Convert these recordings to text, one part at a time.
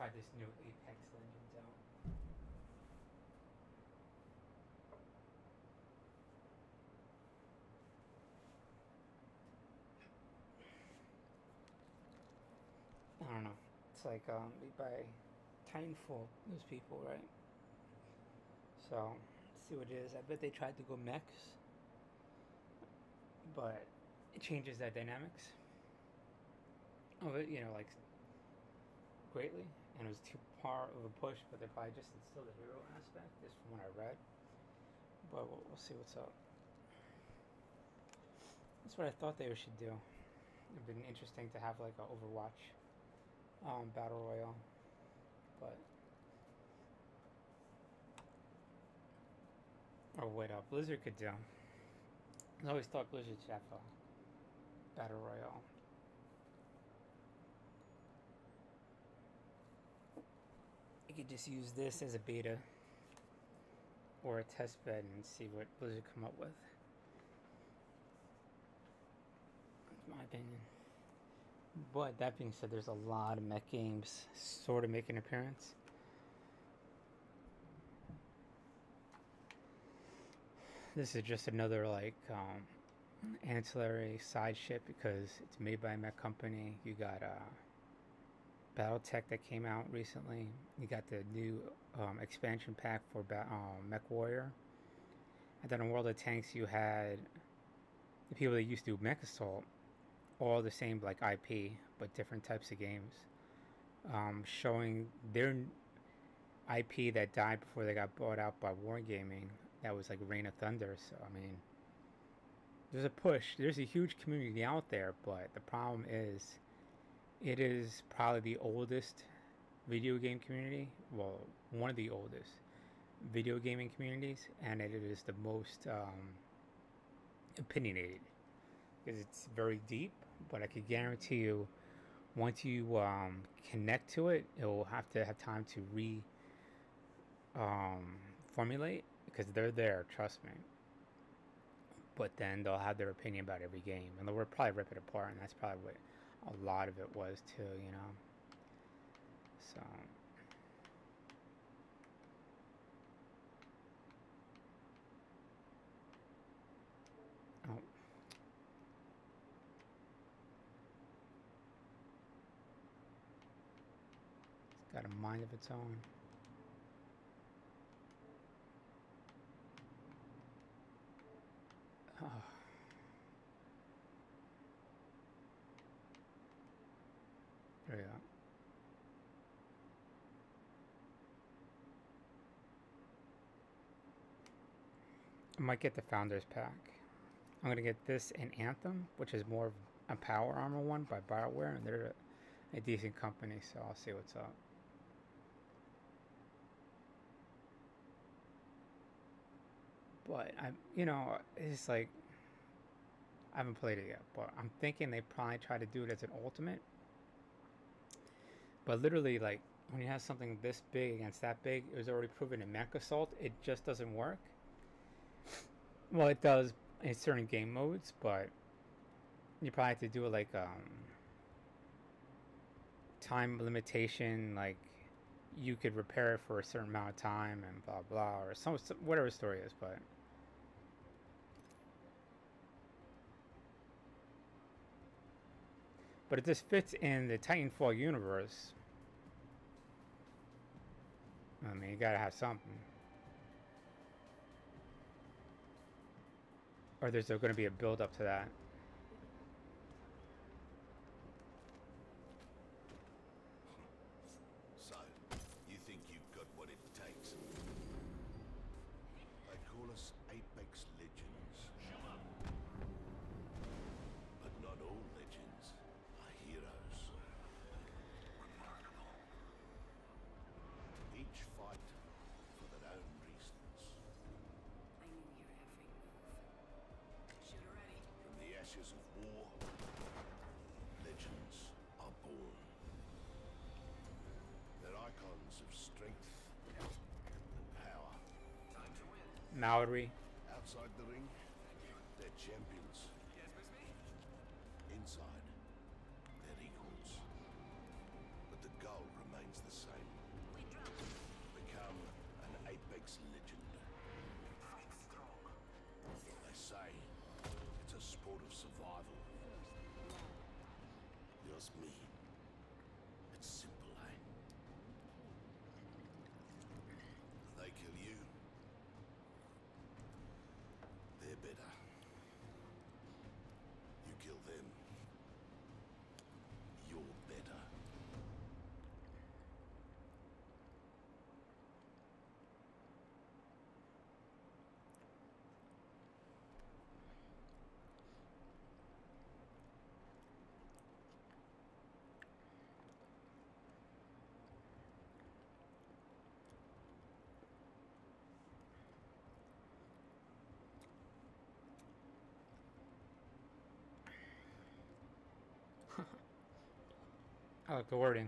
try this new Apex Legends out. I don't know. It's like made by Titanfall, those people, right? So let's see what it is. I bet they tried to go mechs, but it changes that dynamics of it, like greatly, and it was too far of a push. But they probably just instilled the hero aspect, just from what I read. But we'll see what's up. That's what I thought they should do. It'd been interesting to have like an Overwatch battle royale, but or what Blizzard could do. I always thought Blizzard should have a battle royale. You could just use this as a beta or a test bed and see what Blizzard come up with. That's my opinion. But that being said, there's a lot of mech games sort of making an appearance. This is just another ancillary side ship because it's made by a mech company. You got BattleTech that came out recently. You got the new expansion pack for Mech Warrior. And then in World of Tanks, you had the people that used to do Mech Assault, all the same like IP, but different types of games, showing their IP that died before they got bought out by Wargaming. That was like Reign of Thunder. So I mean, there's a push. There's a huge community out there, but the problem is, it is probably the oldest video game community. Well, one of the oldest video gaming communities, and it is the most opinionated because it's very deep. But I can guarantee you, once you connect to it, it will have to have time to formulate because they're there. Trust me. But then they'll have their opinion about every game, and they'll probably rip it apart, and that's probably what a lot of it was too, So oh, it's got a mind of its own. Oh. There we go. I might get the Founders Pack. I'm going to get this and Anthem, which is more of a power armor one by BioWare, and they're a decent company, so I'll see what's up. But it's like, I haven't played it yet, but I'm thinking they probably try to do it as an ultimate. But literally, like, when you have something this big against that big, it was already proven in Mech Assault, it just doesn't work. Well, it does in certain game modes, but you probably have to do it like time limitation, like you could repair it for a certain amount of time and blah blah, or some whatever the story is, but it just fits in the Titanfall universe. I mean, you gotta have something. Or there's going to be a build up to that. So, you think you've got what it takes? They call us Apex Legends. But not all legends are heroes. Remarkable. Each fight for their own reasons. I knew your every move. Shoot already. From the ashes of war, legends are born. They're icons of strength and power. Time to win. Mallory. Outside the ring, they're champions. Yes, miss me? Inside, they're equals. But the goal remains the same. code of survival. Just me. It's simple, eh? They kill you. They're better. You kill them. You're better. I like the wording.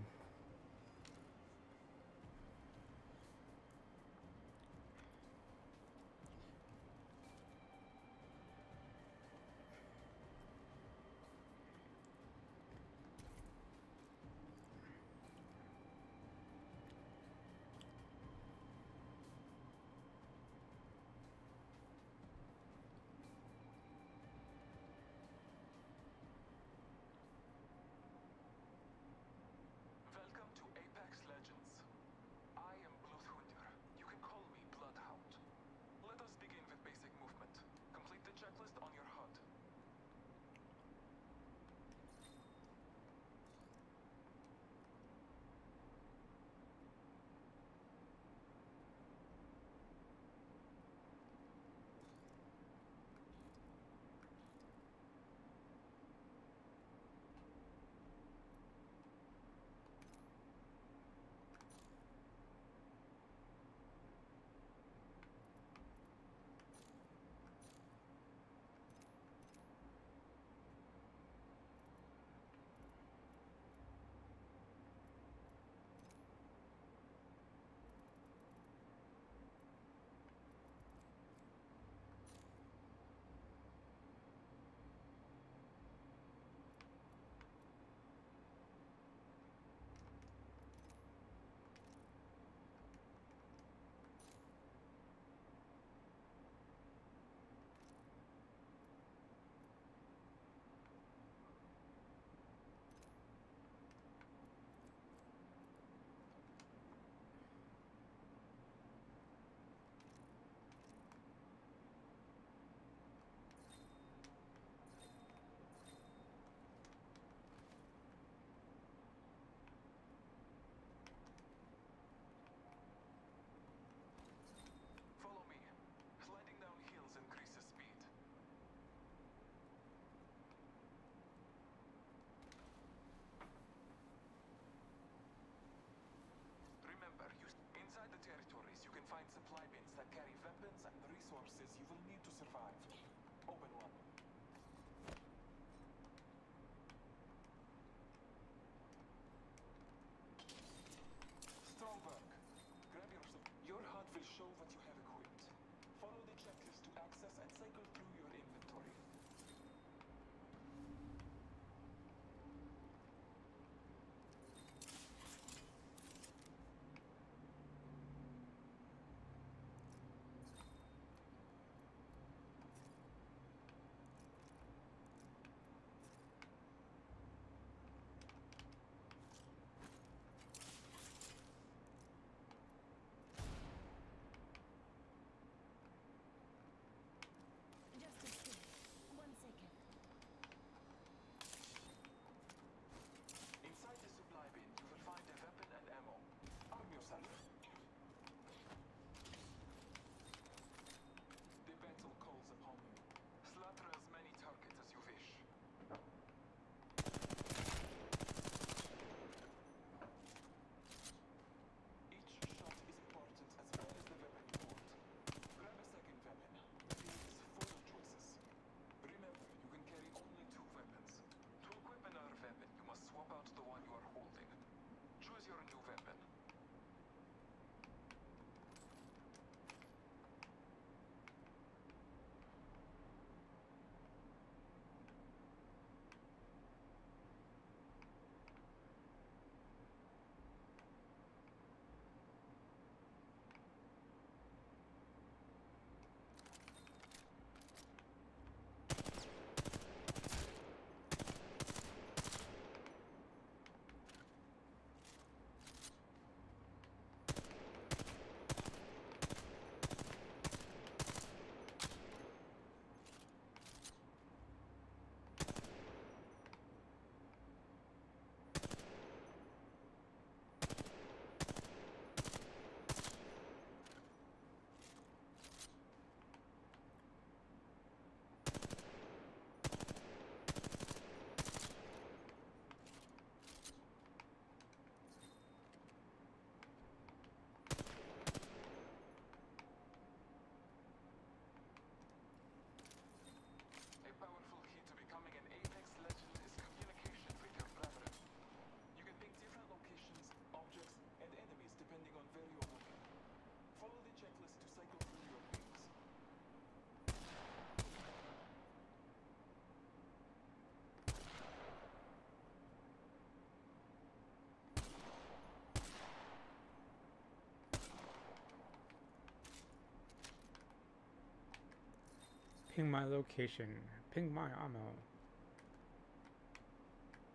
Ping my location. Ping my ammo.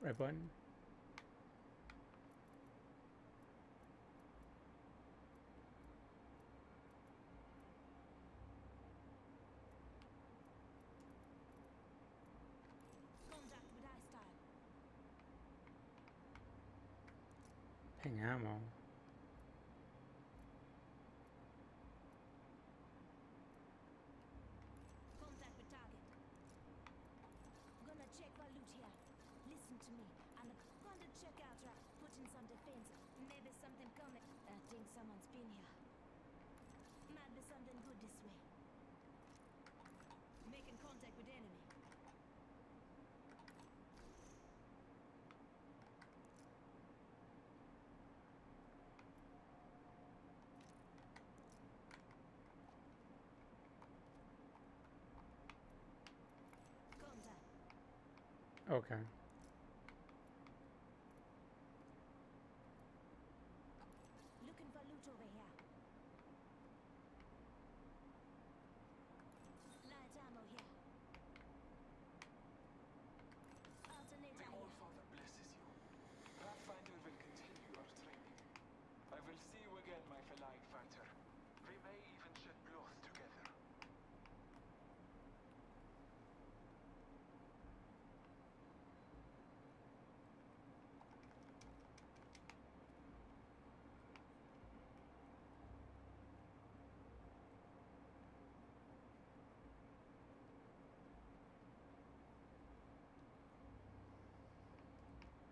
Right button. Contact with I style. Ping ammo. Contact with target. Gonna check for loot here. Listen to me. I'm gonna check out right. Put in some defense. Maybe something coming. I think someone's been here. Might be something good this way. Making contact with enemy. Contact. Okay. Looking for loot over here. Light ammo here. Alternator The here. All-Father blesses you. Pathfinder will continue your training. I will see you again, my feline fighter. We may even shed blood together.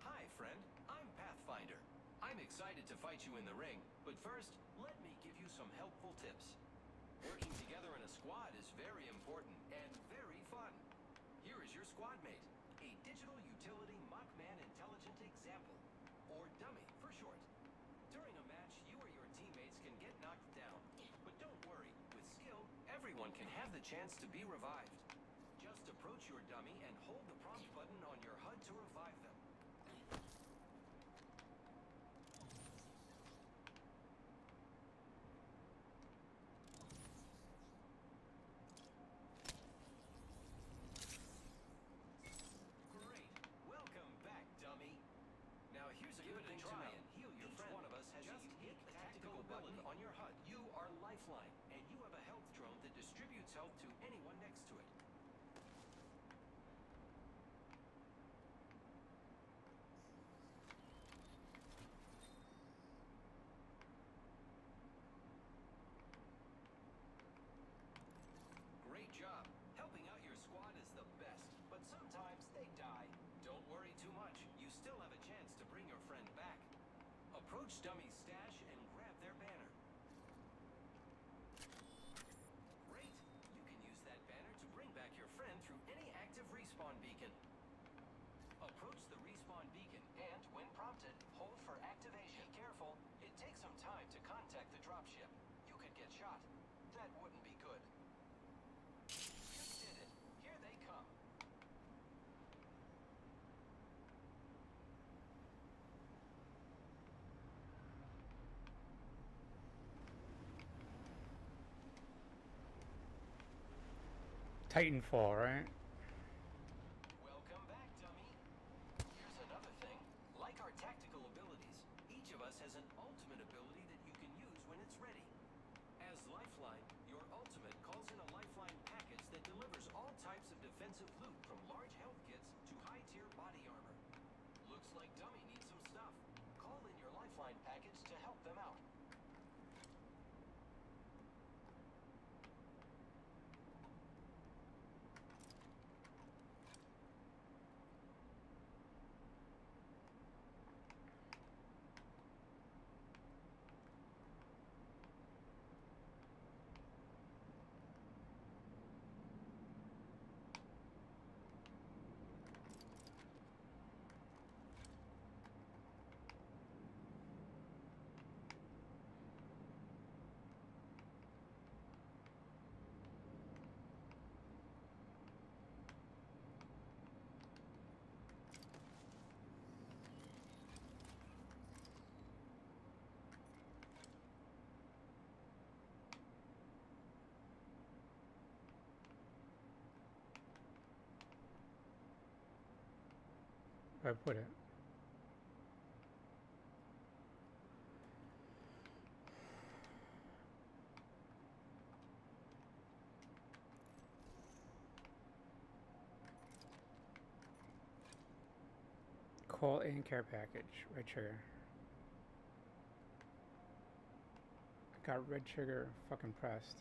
Hi, friend. I'm Pathfinder. I'm excited to fight you in the ring, but first, let me give you some helpful tips. Working together in a squad is very important and very fun. Here is your squad mate, a digital utility Machman intelligent example, or dummy for short. During a match, you or your teammates can get knocked down, but don't worry. With skill, everyone can have the chance to be revived. Just approach your dummy and hold the prompt button on your HUD to revive them. Great. Welcome back, dummy. Now here's a good thing to know. And heal your friend. Each one of us has just hit the tactical button on your HUD. You are Lifeline, and you have a health drone that distributes health to anyone next to it. Great job. Helping out your squad is the best, but sometimes they die. Don't worry too much. You still have a chance to bring your friend back. Approach Dummy's stash and grab their banner. Great. You can use that banner to bring back your friend through any active respawn beacon. Approach the respawn beacon and, when prompted, hold for activation. Be careful. It takes some time to contact the dropship. You could get shot. That wouldn't be good. You did it. Here they come. Titanfall, right? Welcome back, dummy. Here's another thing. Like our tactical abilities, each of us has an ultimate ability that you can use when it's ready. As Lifeline, your ultimate calls in a Lifeline package that delivers all types of defensive loot from large health kits to high-tier body armor. Looks like Dummy needs some stuff. Call in your Lifeline package to help them out. I put it? Call in care package. Red trigger. I got red trigger fucking pressed.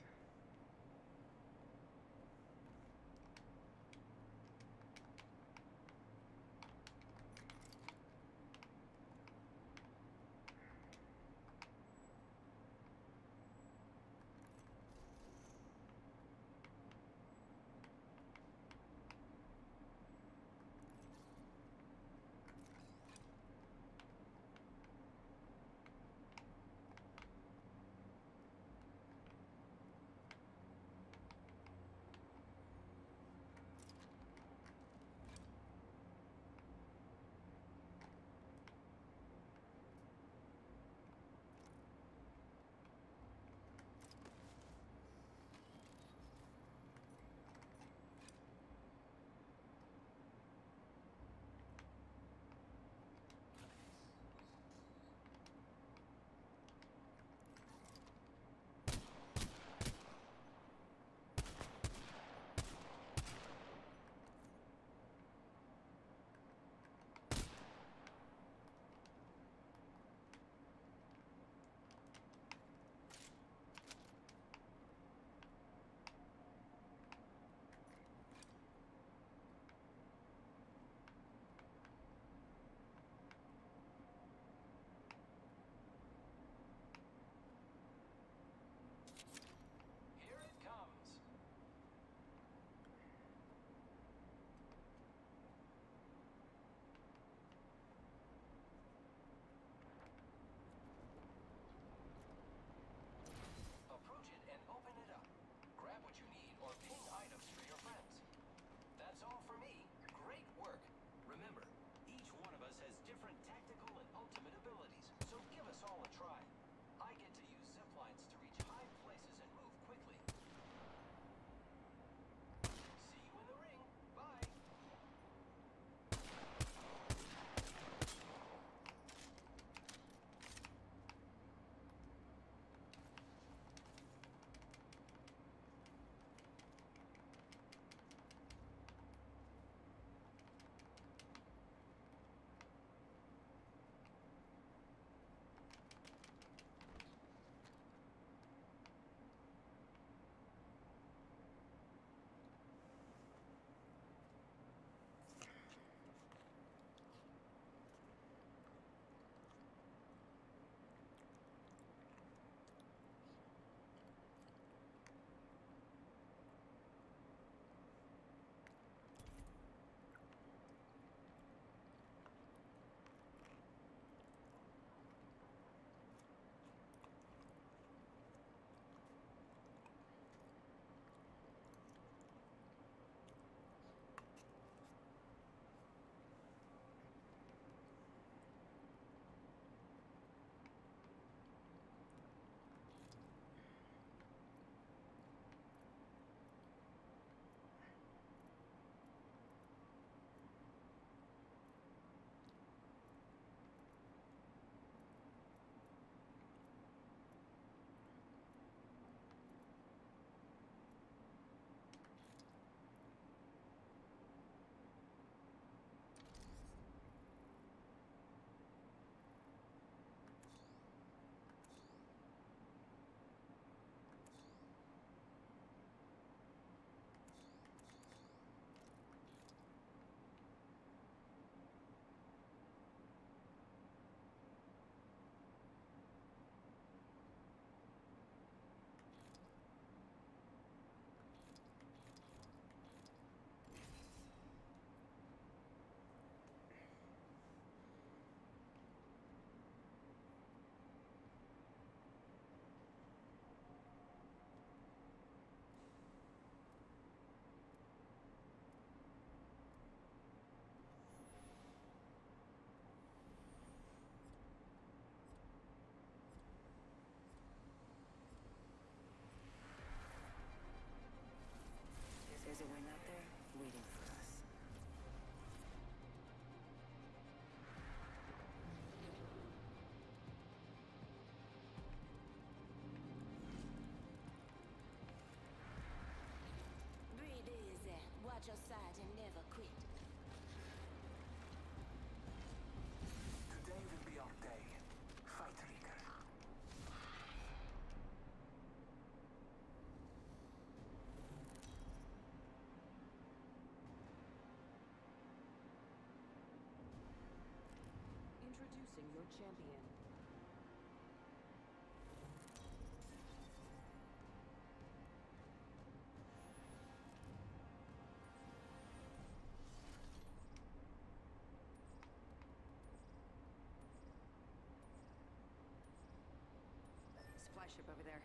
your champion. Supply ship over there.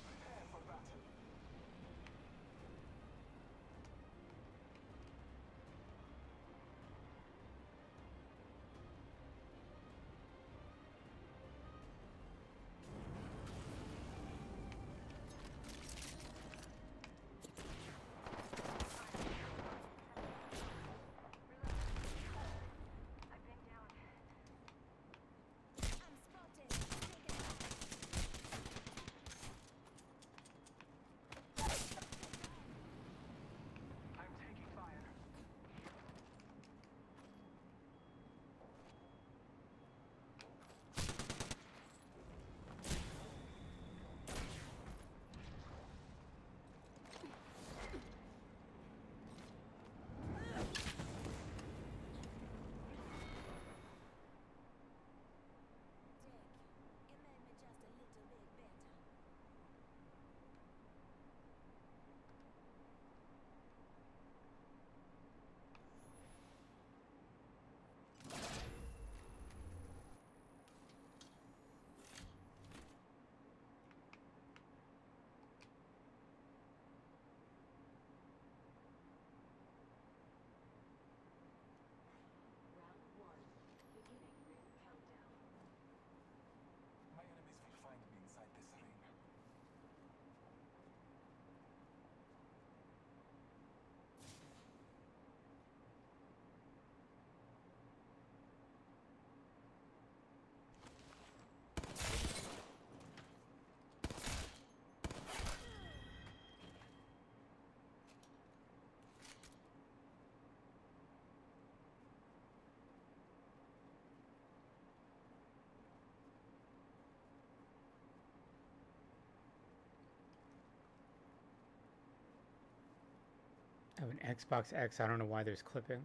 Prepare for battle. I'm spotted. Take it out. I'm taking fire. Dick, it made me just a little bit better. Round 1. Beginning ring countdown. My enemies will find me inside this ring. I have an Xbox X. I don't know why there's clipping.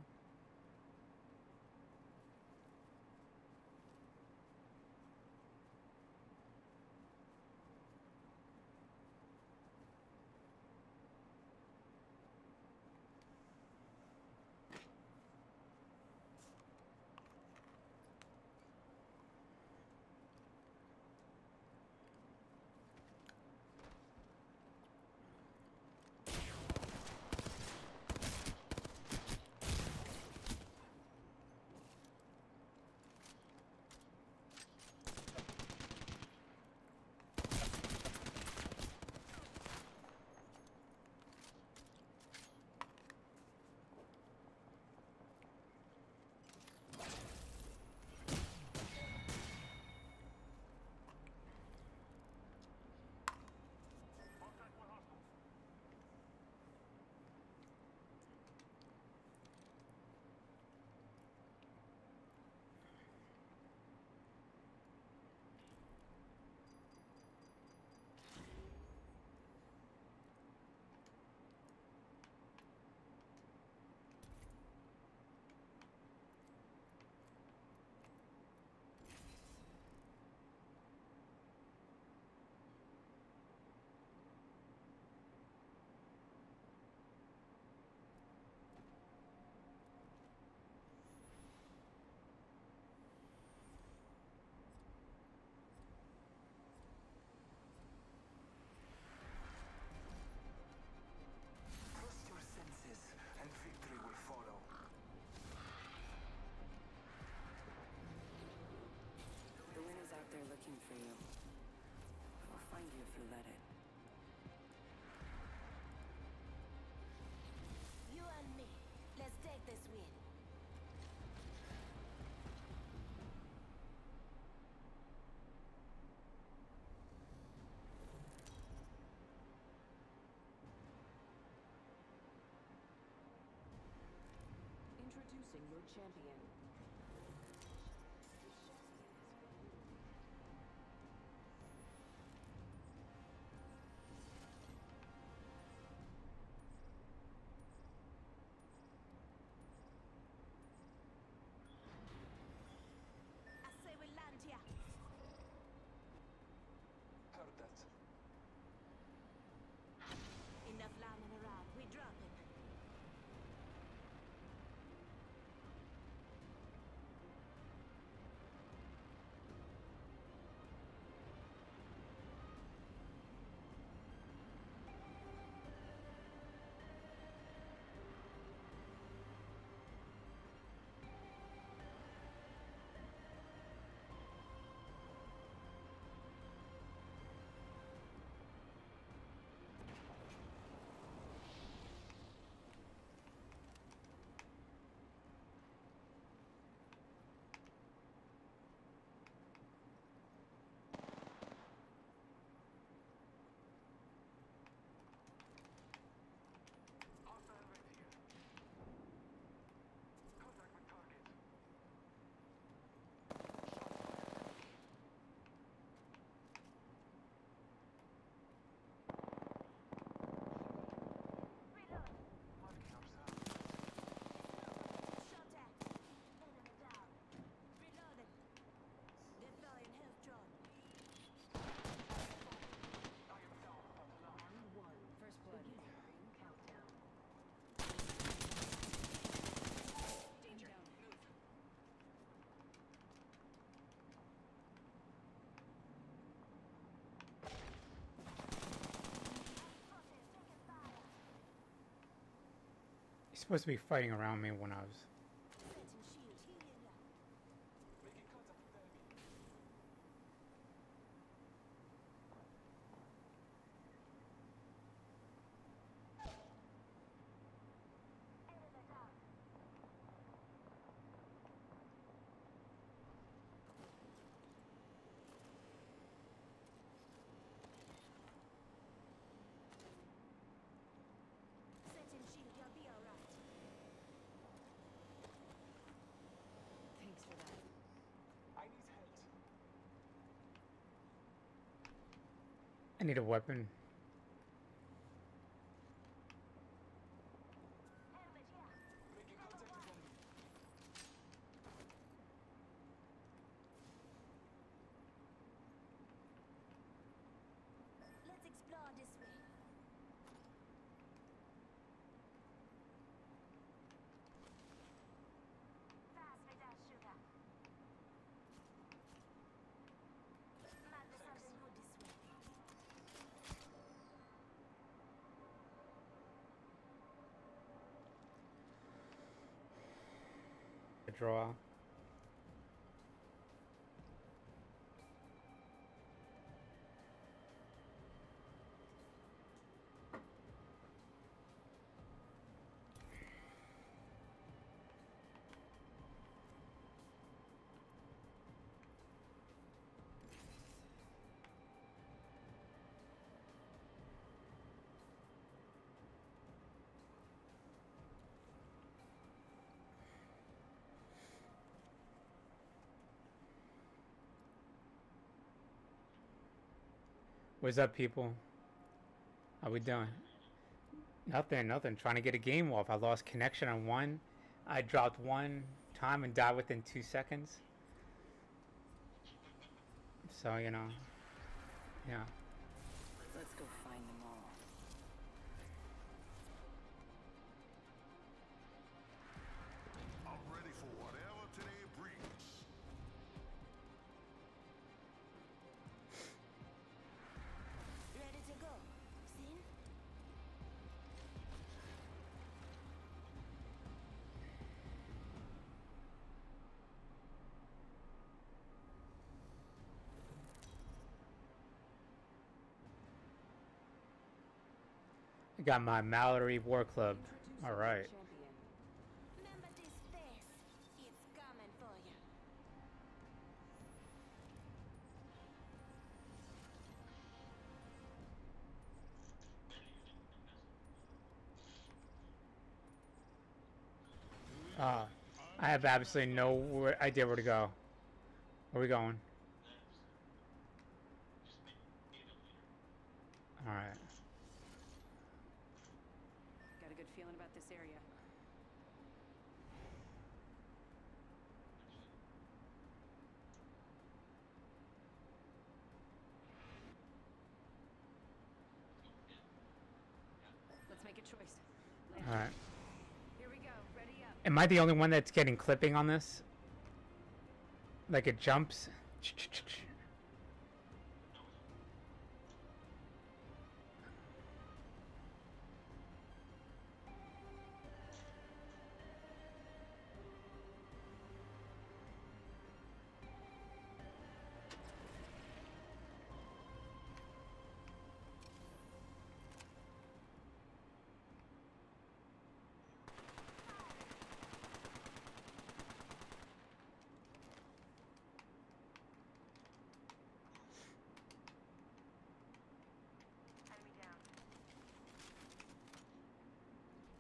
Trust your senses, and victory will follow. The wind is out there looking for you. It will find you if you let it. You and me. Let's take this win. Introducing your champion. He's supposed to be fighting around me when I was. Setting shield here. Making contact with enemy. Setting shield, you'll be alright. Thanks for that. I need help. I need a weapon. Making contact with enemy. Let's explore this way. Fast with that sugar. Might be something good this way. A draw. What's up, people? How we doing? Nothing. Trying to get a game off. I lost connection on one. I dropped one time and died within 2 seconds. So, you know, yeah. Let's go find them all. I'm ready for whatever today brings. Ready to go. Seen? I got my Mallory War Club. Introducing All the right. champion. Remember this face. It's coming for you. I have absolutely no idea where to go. Where are we going? All right. Got a good feeling about this area. Let's make a choice. Land. All right. Here we go. Ready up. Am I the only one that's getting clipping on this? Like it jumps?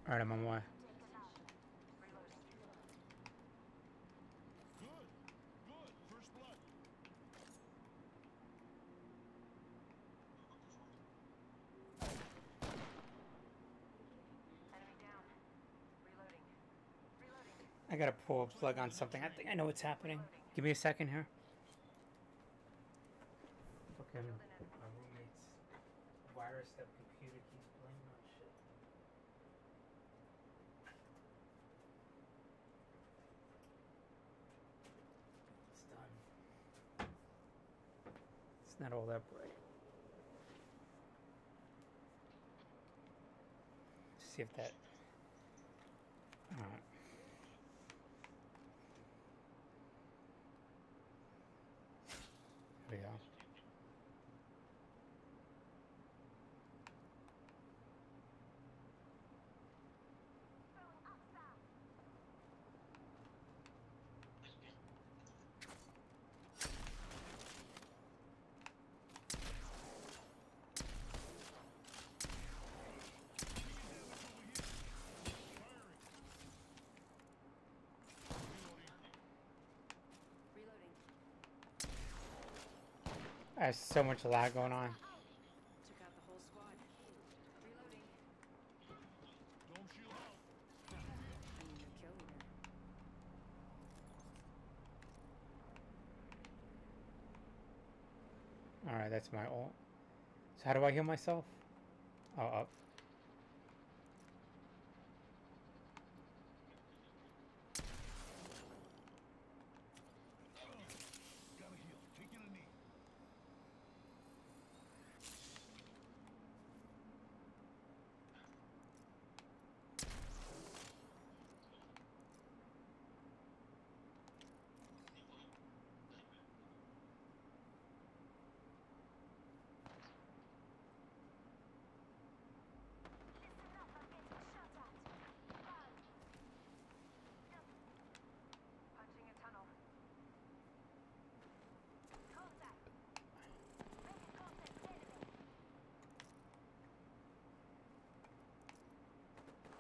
All right, I'm on my way. Good. First blood. I gotta pull a plug on something. I think I know what's happening. Give me a second here. Fucking my roommate's virused up computer keeps playing on shit. It's done. It's not all that bright. See if that I have so much lag going on. Took out the whole squad. Reloading. Don't shield out. I mean, your kill leader. Alright, that's my ult. So how do I heal myself? Oh, up. Gotta heal. Taking a knee. Listen up, I'm getting shot at. Bad. Punching a tunnel. Contact. Making contact enemy.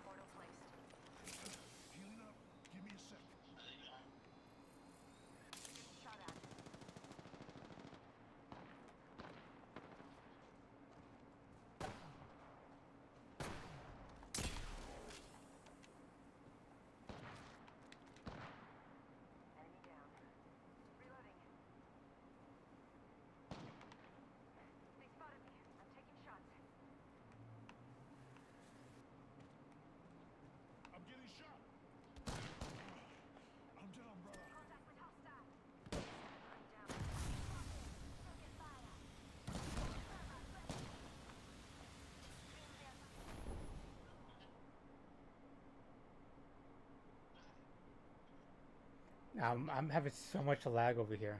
Portal placed. Healing up. Give me a sec. Getting shot at. Enemy down. Reloading. They spotted me. I'm taking shots. I'm getting shot. I'm down, brother. Contact with hostile. I'm down. Spotted. Taking fire. Thermite ready. I'm having so much lag over here.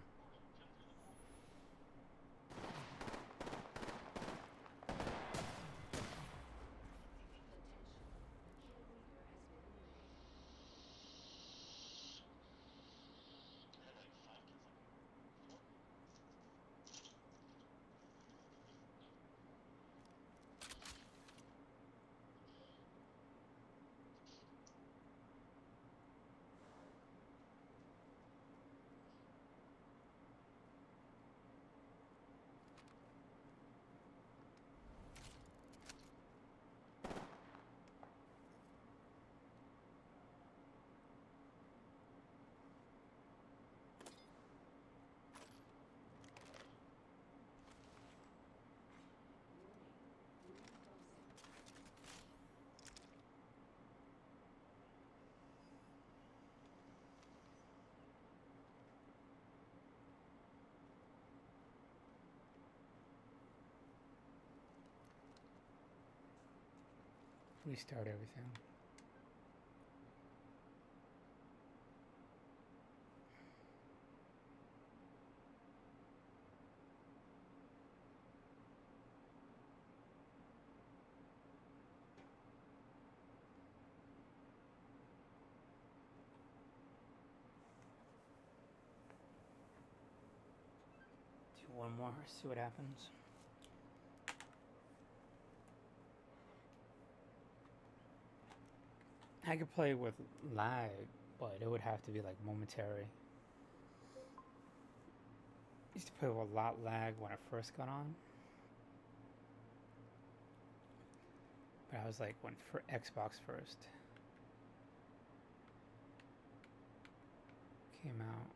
Restart everything. Do one more, see what happens. I could play with lag, but it would have to be like momentary. Used to play with a lot lag when I first got on. But I was like when for Xbox first came out.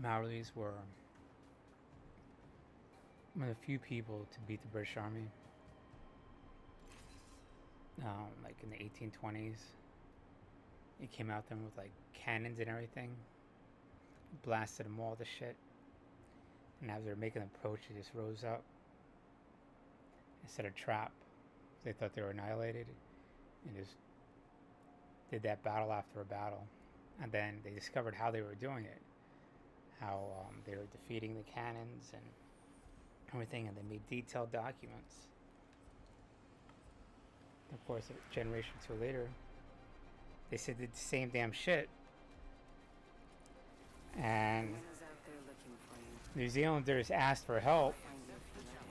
Maoris were one of the few people to beat the British Army, like in the 1820s. He came out there with like cannons and everything, blasted them all to shit. And as they were making the approach, they just rose up and set a trap. They thought they were annihilated, and just did that battle after a battle. And then they discovered how they were doing it, how they were defeating the cannons and everything, and they made detailed documents. Of course, a generation or two later, they said did the same damn shit, and Someone's out there looking for you. New Zealanders asked for help. Find you if you let it.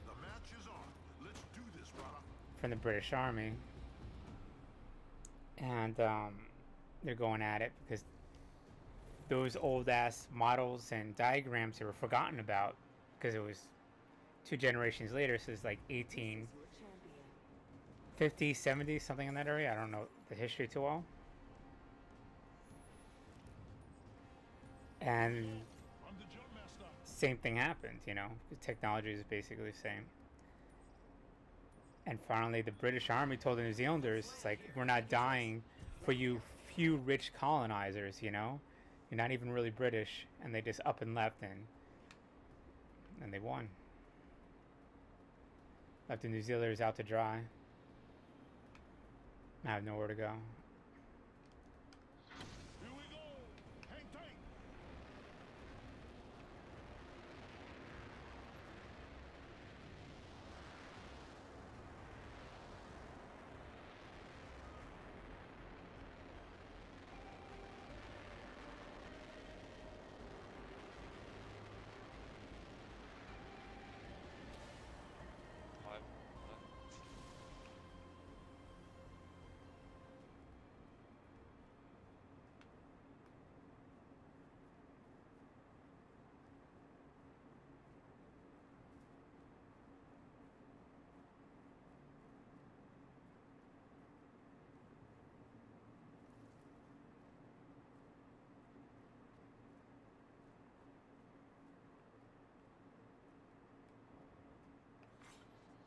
The match is on. Let's do this, brother. From the British Army, and they're going at it because those old ass models and diagrams they were forgotten about because it was 2 generations later, so it's like 1850s, 70s, something in that area. I don't know the history too well. And I'm the jump master. same thing happened, you know. The technology is basically the same. And finally, the British Army told the New Zealanders, it's like, we're not dying for you few rich colonizers, you know? You're not even really British. And they just up and left, and they won. Left the New Zealanders out to dry. I have nowhere to go. Here we go. Hang tight.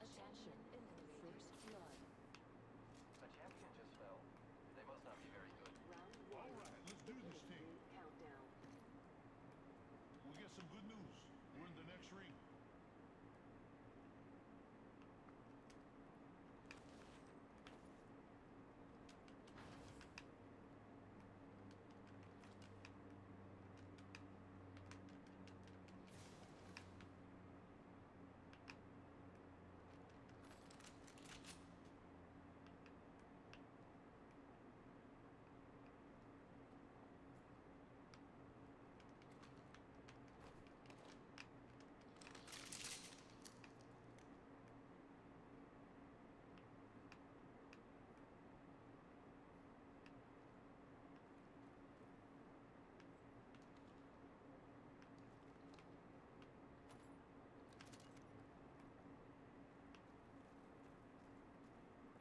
Attention. First blood. A champion just fell. They must not be very good. Round All one. right, let's do this thing. Countdown. We get some good news. We're in the next ring.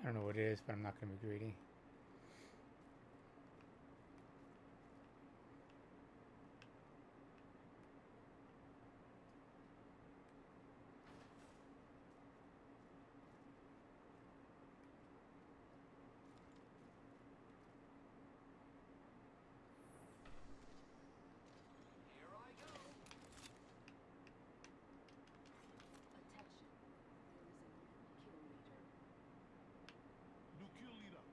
I don't know what it is, but I'm not going to be greedy. Here I go. Attention. There is a new kill leader. New kill leader.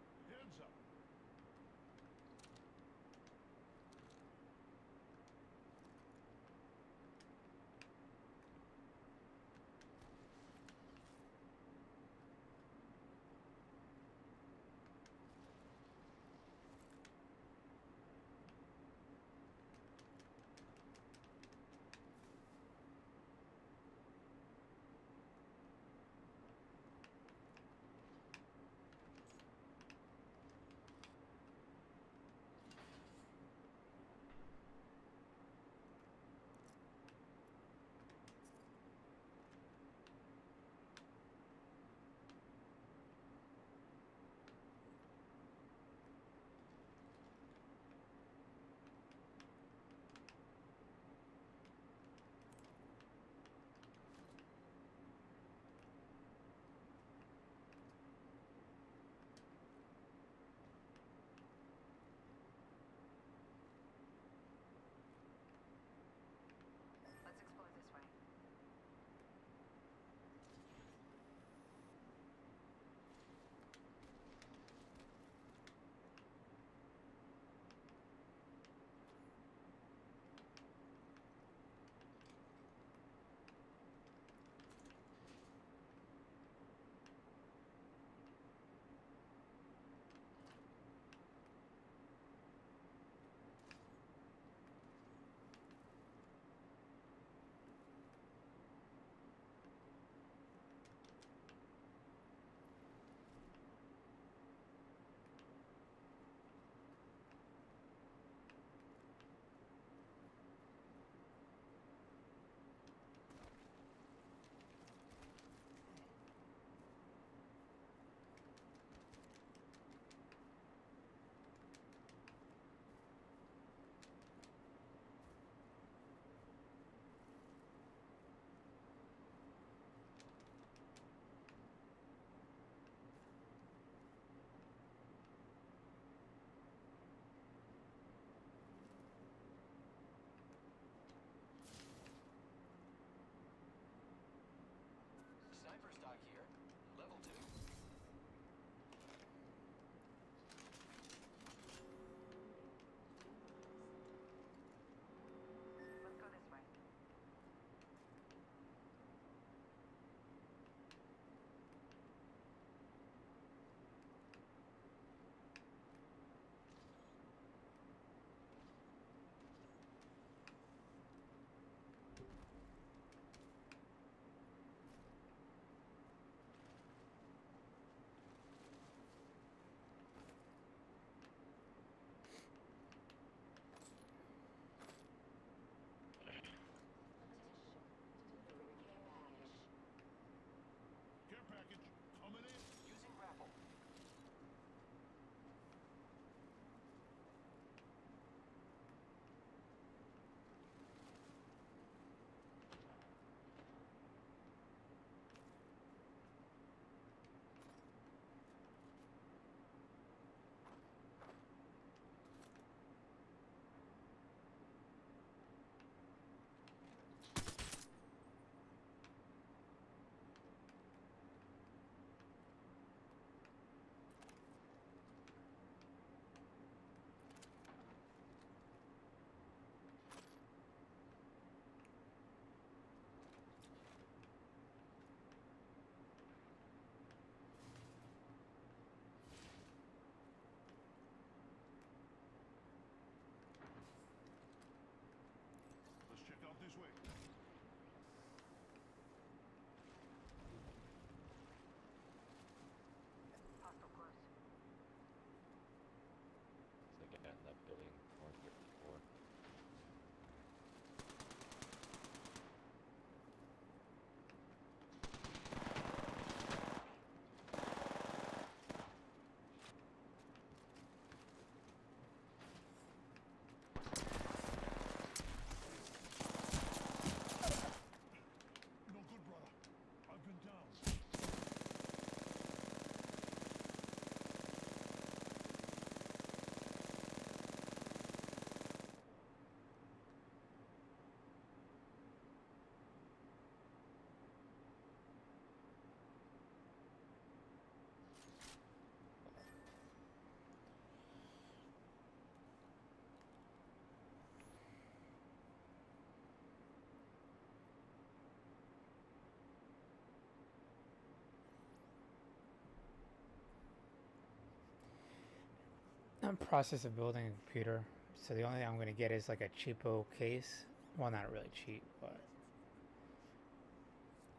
I'm process of building a computer, so the only thing I'm gonna get is like a cheapo case. Well, not really cheap, but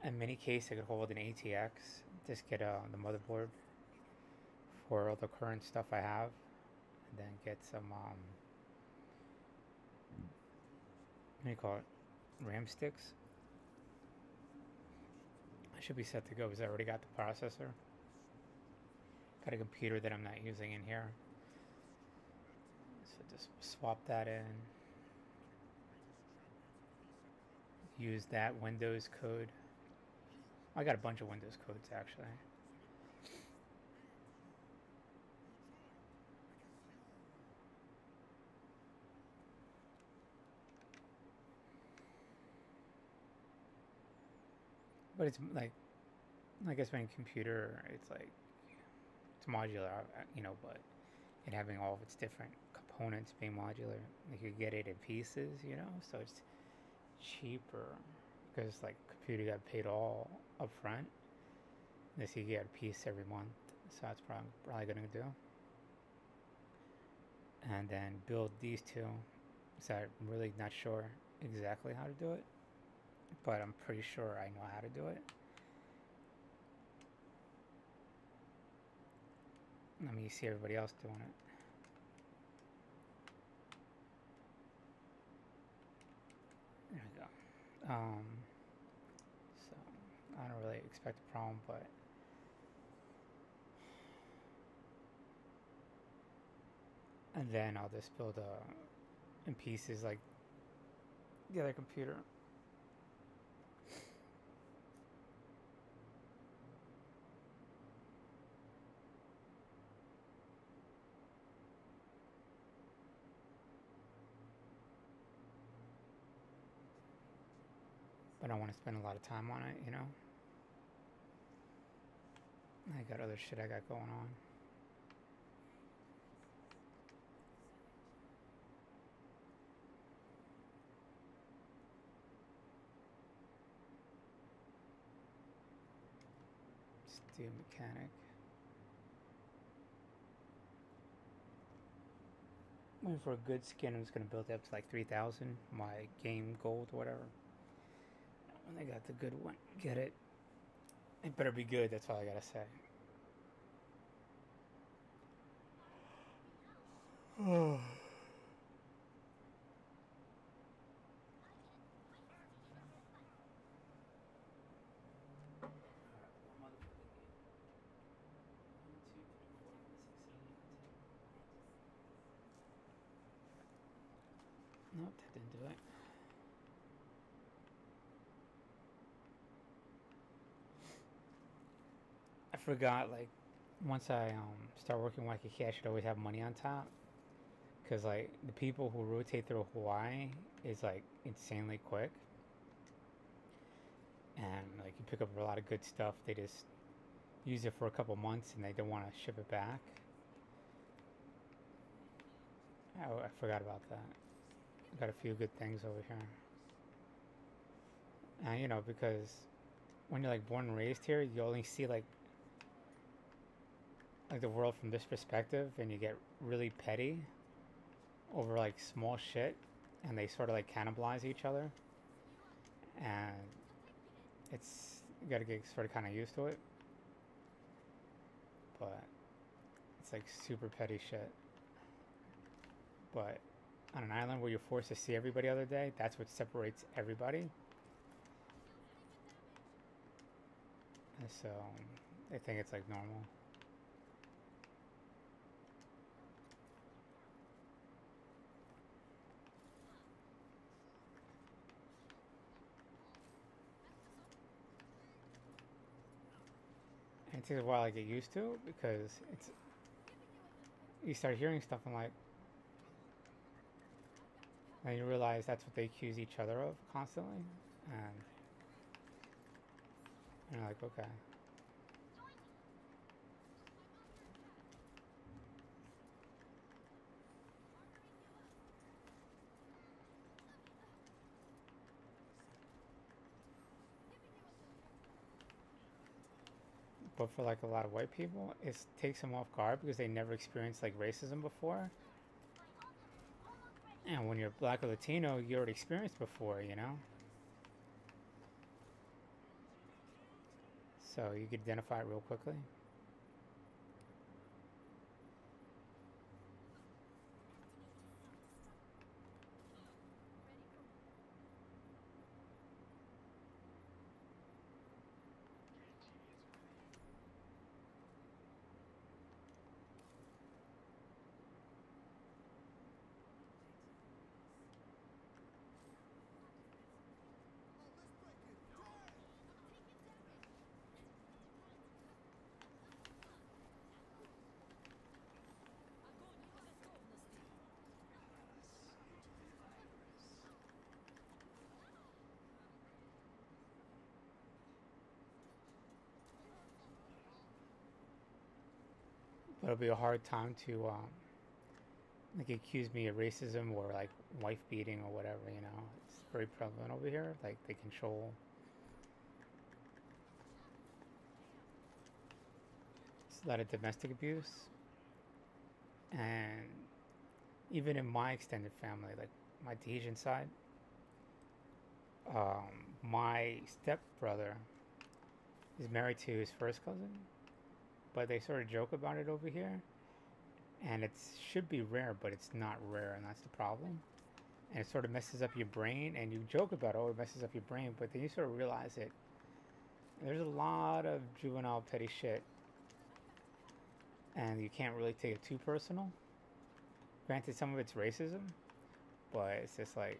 a mini case that could hold an ATX. Just get the motherboard for all the current stuff I have, and then get some what do you call it? RAM sticks. I should be set to go because I already got the processor. Got a computer that I'm not using in here. So just swap that in. Use that Windows code. I got a bunch of Windows codes actually. But it's like, I guess when computer, it's like, it's modular, but it having all of its different components being modular, like you get it in pieces, so it's cheaper because like computer got paid all up front. This you get a piece every month, so that's probably gonna do. And then build these two. So I'm really not sure exactly how to do it, but I'm pretty sure I know how to do it. Let me see everybody else doing it. There we go. So I don't really expect a problem, but and then I'll just build in pieces like the other computer. But I don't want to spend a lot of time on it, I got other shit I got going on. Steel mechanic. Waiting for a good skin. I'm just gonna build it up to like 3,000. My game gold, whatever. When I got the good one, get it. It better be good. That's all I gotta say. Oh. Nope, that didn't do it. I forgot, like, once I start working Waikiki, I should always have money on top. Because, like, the people who rotate through Hawaii is, like, insanely quick. And, like, you pick up a lot of good stuff. They just use it for a couple months and they don't want to ship it back. Oh, I forgot about that. Got a few good things over here. And, because when you're, like, born and raised here, you only see, like the world from this perspective, and you get really petty over like small shit, and they sort of like cannibalize each other, and you gotta get sort of kind of used to it, but it's like super petty shit. But on an island where you're forced to see everybody other day, that's what separates everybody. And so I think it's like normal. And it takes a while to get used to because you start hearing stuff and like, and you realize that's what they accuse each other of constantly, and you're like, okay. But for like a lot of white people, it takes them off guard because they never experienced like racism before. And when you're black or Latino, you already experienced before, you know? So you could identify it real quickly. But it'll be a hard time to like accuse me of racism or like wife beating or whatever, you know. It's very prevalent over here. Like they control. It's a lot of domestic abuse. And even in my extended family, like my Tahitian side, my stepbrother is married to his first cousin, but they sort of joke about it over here. And it should be rare, but it's not rare, and that's the problem. And it sort of messes up your brain, and you joke about, oh, it messes up your brain, but then you sort of realize it. There's a lot of juvenile petty shit, and you can't really take it too personal. Granted, some of it's racism, but it's just like,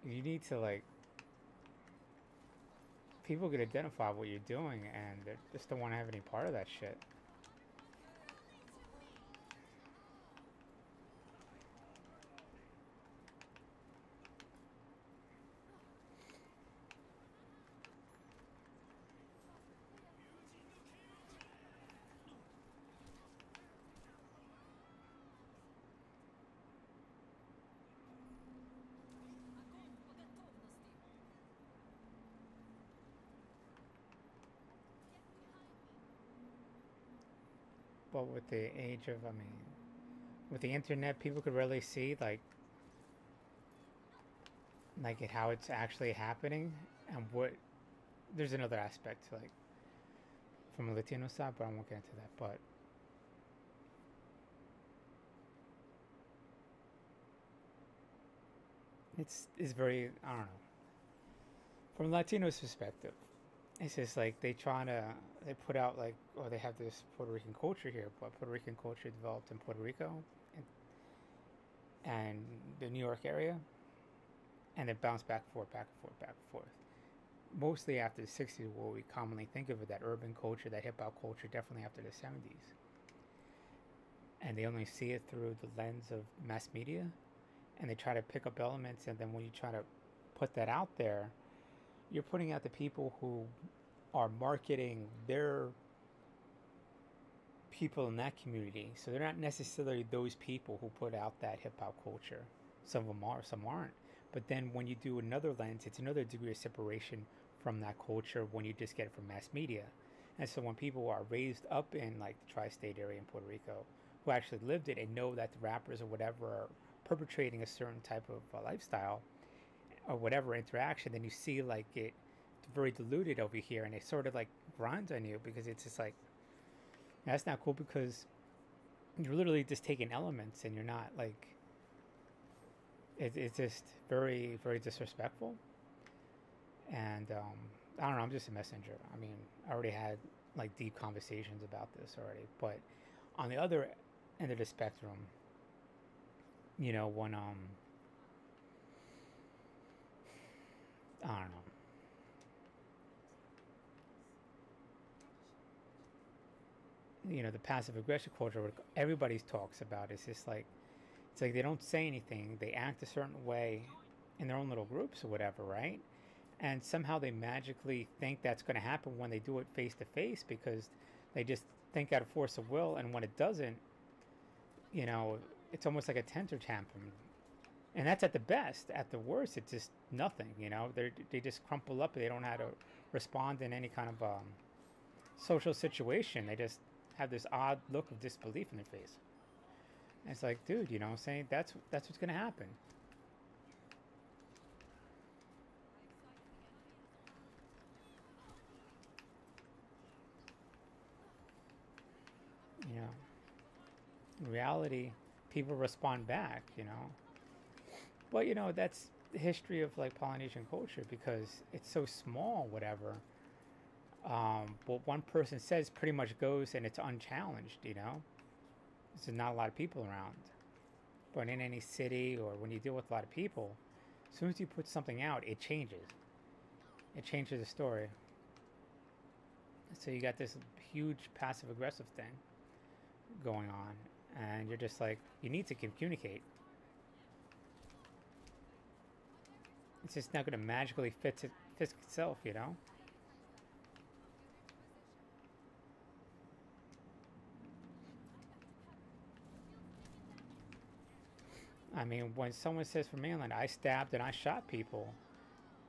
you need to like, people can identify what you're doing, and they just don't want to have any part of that shit. But with the age of, I mean, with the internet, people could really see like how it's actually happening, and what. There's another aspect to like from a Latino side, but I won't get into that. But it's very, I don't know, from Latino's perspective. It's just like they put out like, or they have this Puerto Rican culture here, but Puerto Rican culture developed in Puerto Rico and the New York area, and it bounced back and forth, back and forth, back and forth. Mostly after the 60s, where we commonly think of it, that urban culture, that hip hop culture, definitely after the 70s. And they only see it through the lens of mass media, and they try to pick up elements, and then when you try to put that out there, you're putting out the people who are marketing their people in that community. So they're not necessarily those people who put out that hip hop culture. Some of them are, some aren't. But then when you do another lens, it's another degree of separation from that culture when you just get it from mass media. And so when people are raised up in like the tri-state area in Puerto Rico, who actually lived it and know that the rappers or whatever are perpetrating a certain type of lifestyle or whatever interaction, then you see like it's very diluted over here, and it sort of like grinds on you, because it's just like, that's not cool, because you're literally just taking elements and you're not like, it's just very, very disrespectful. And I don't know, I'm just a messenger. I mean, I already had like deep conversations about this already, but on the other end of the spectrum, you know, when I don't know, you know, the passive aggression culture, what everybody talks about, is just like, it's like they don't say anything, they act a certain way in their own little groups or whatever, right? And somehow they magically think that's going to happen when they do it face to face, because they just think out of force of will, and when it doesn't, you know, it's almost like a temper tantrum. And that's at the best. At the worst, it's just nothing, you know. They just crumple up, they don't know how to respond in any kind of social situation. They just have this odd look of disbelief in their face. And it's like, dude, you know what I'm saying? That's what's gonna happen. You know, in reality, people respond back, you know. But you know, that's the history of like Polynesian culture because it's so small, whatever. What one person says pretty much goes and it's unchallenged, you know. There's not a lot of people around. But in any city or when you deal with a lot of people, as soon as you put something out, it changes. It changes the story. So you got this huge passive aggressive thing going on, and you're just like, you need to communicate. It's just not going to magically fix itself, you know. I mean, when someone says from mainland, I stabbed and I shot people,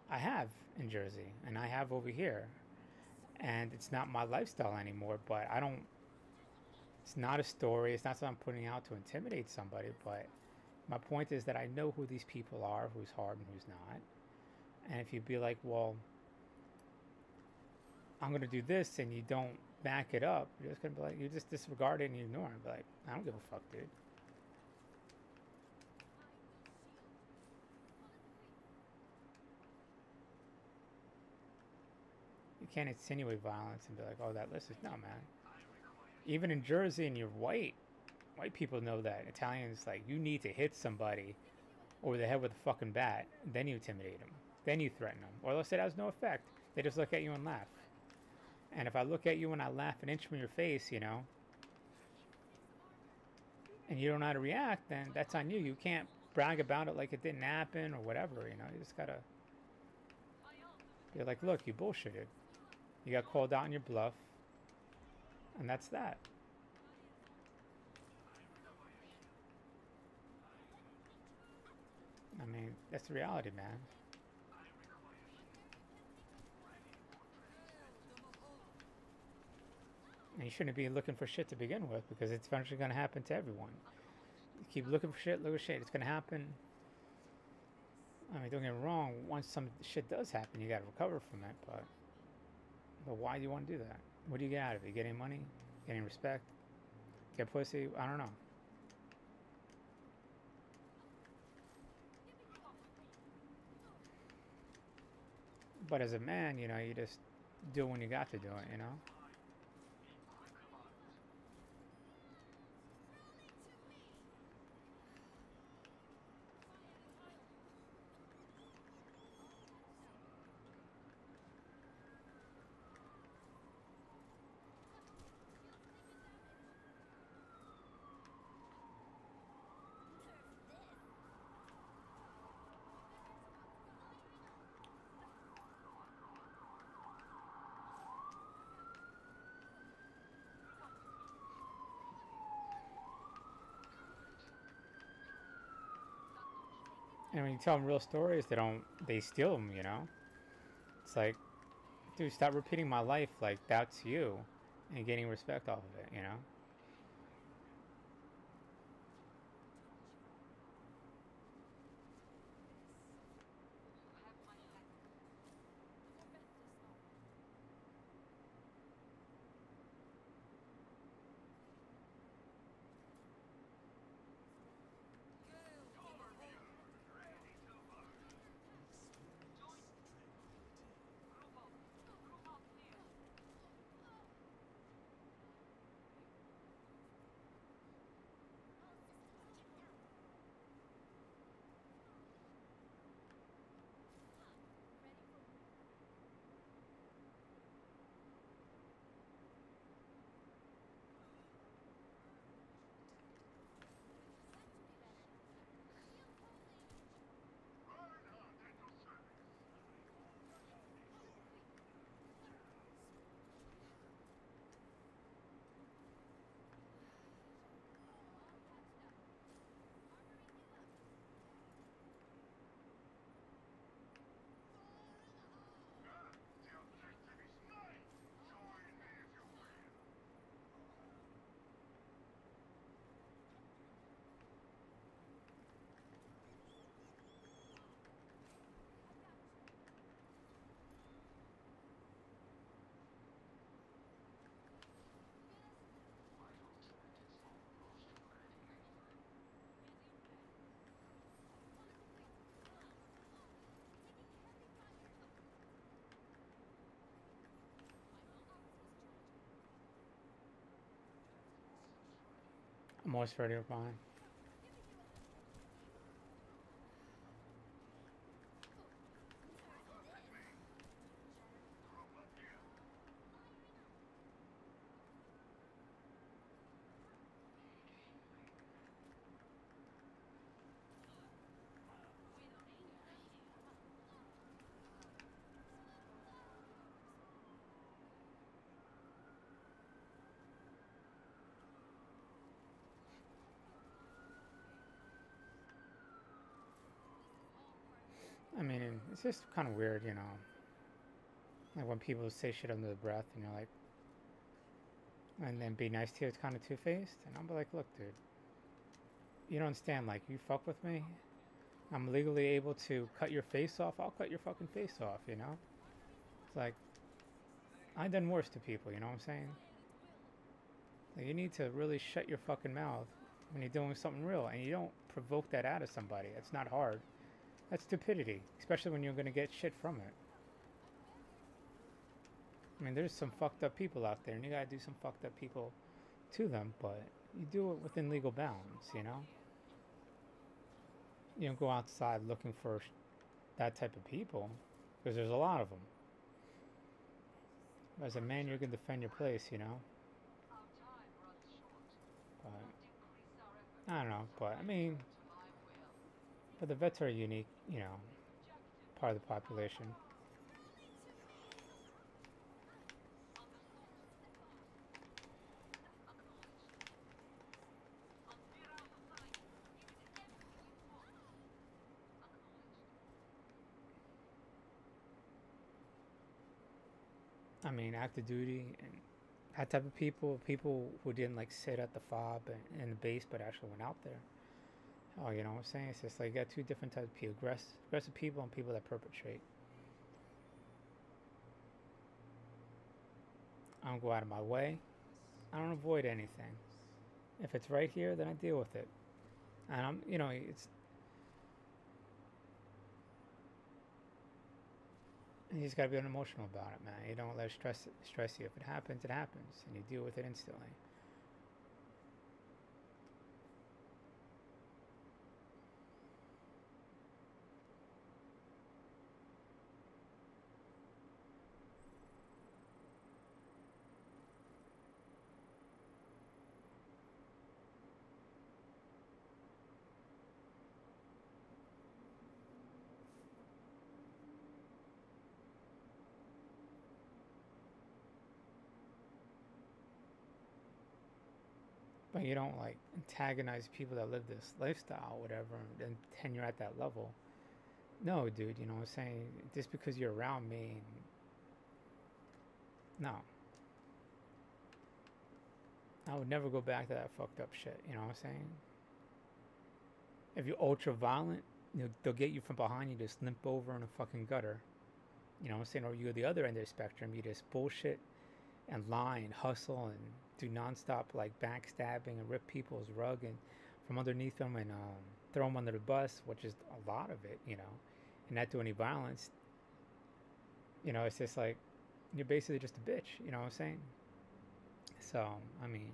I have in Jersey and I have over here, and it's not my lifestyle anymore. But I don't. It's not a story. It's not something I'm putting out to intimidate somebody. But my point is that I know who these people are, who's hard and who's not. And if you be like, well, I'm gonna do this, and you don't back it up, you're just gonna be like, you just disregard it and you ignore it. Be like, I don't give a fuck, dude. You can't insinuate violence and be like, oh, that list is no, man. Even in Jersey, and you're white people know that. Italians, like, you need to hit somebody over the head with a fucking bat, then you intimidate them, then you threaten them, or they'll say that has no effect. They just look at you and laugh. And if I look at you and I laugh an inch from your face, you know, and you don't know how to react, then that's on you. You can't brag about it like it didn't happen or whatever, you know. You just gotta be like, look, you bullshitted. You got called out on your bluff, and that's that. I mean, that's the reality, man. And you shouldn't be looking for shit to begin with, because it's eventually going to happen to everyone. You keep looking for shit, look at shit. It's going to happen. I mean, don't get me wrong. Once some shit does happen, you got to recover from it. But why do you want to do that? What do you get out of it? Getting money? Getting respect? Get pussy? I don't know. But as a man, you know, you just do when you got to do it, you know? And when you tell them real stories, they steal them, you know? It's like, dude, stop repeating my life like that's you and getting respect off of it, you know? Most ready to buy. I mean, it's just kind of weird, you know. Like when people say shit under the breath, and you're like, and then be nice to you, it's kind of two-faced. And I'm like, look, dude, you don't understand. Like, you fuck with me, I'm legally able to cut your face off. I'll cut your fucking face off, you know. It's like I've done worse to people, you know what I'm saying? Like, you need to really shut your fucking mouth when you're doing something real, and you don't provoke that out of somebody. It's not hard. That's stupidity, especially when you're gonna get shit from it. I mean, there's some fucked up people out there, and you gotta do some fucked up people to them, but you do it within legal bounds, you know? You don't go outside looking for that type of people, because there's a lot of them. As a man, you can defend your place, you know? But, I don't know, but I mean, but the vets are a unique, you know, part of the population. I mean, active duty and that type of people, people who didn't like sit at the fob and the base, but actually went out there. Oh, you know what I'm saying? It's just like you got two different types of people: aggressive people and people that perpetrate. I don't go out of my way. I don't avoid anything. If it's right here, then I deal with it. And I'm, you know, it's you just gotta be unemotional about it, man. You don't let it stress you. If it happens, it happens, and you deal with it instantly. But you don't like antagonize people that live this lifestyle, whatever, and you're at that level. No, dude, you know what I'm saying? Just because you're around me, no. I would never go back to that fucked up shit, you know what I'm saying? If you're ultra violent, they'll get you from behind you, just limp over in a fucking gutter. You know what I'm saying? Or you go the other end of the spectrum, you just bullshit and lie and hustle and do nonstop like backstabbing and rip people's rug and from underneath them and throw them under the bus, which is a lot of it, you know, and not do any violence. You know, it's just like you're basically just a bitch. You know what I'm saying? So I mean,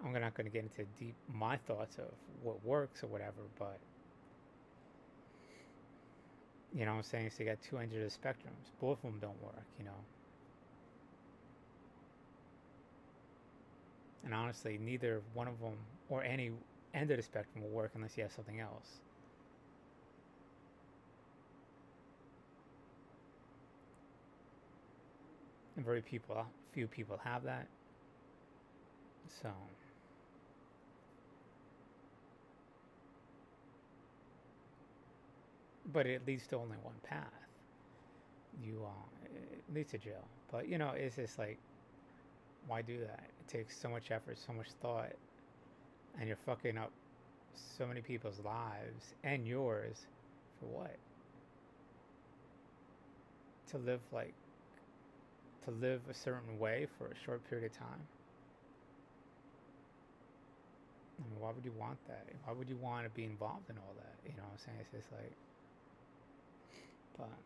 I'm not going to get into deep my thoughts of what works or whatever, but you know what I'm saying? So you got two ends of the spectrums. Both of them don't work, you know. And honestly, neither one of them or any end of the spectrum will work unless you have something else. And few people have that. So, but it leads to only one path. It leads to jail. But you know, it's just like, why do that? It takes so much effort, so much thought, and you're fucking up so many people's lives and yours for what? To live a certain way for a short period of time. I mean, why would you want that? Why would you want to be involved in all that? You know what I'm saying? It's just like, but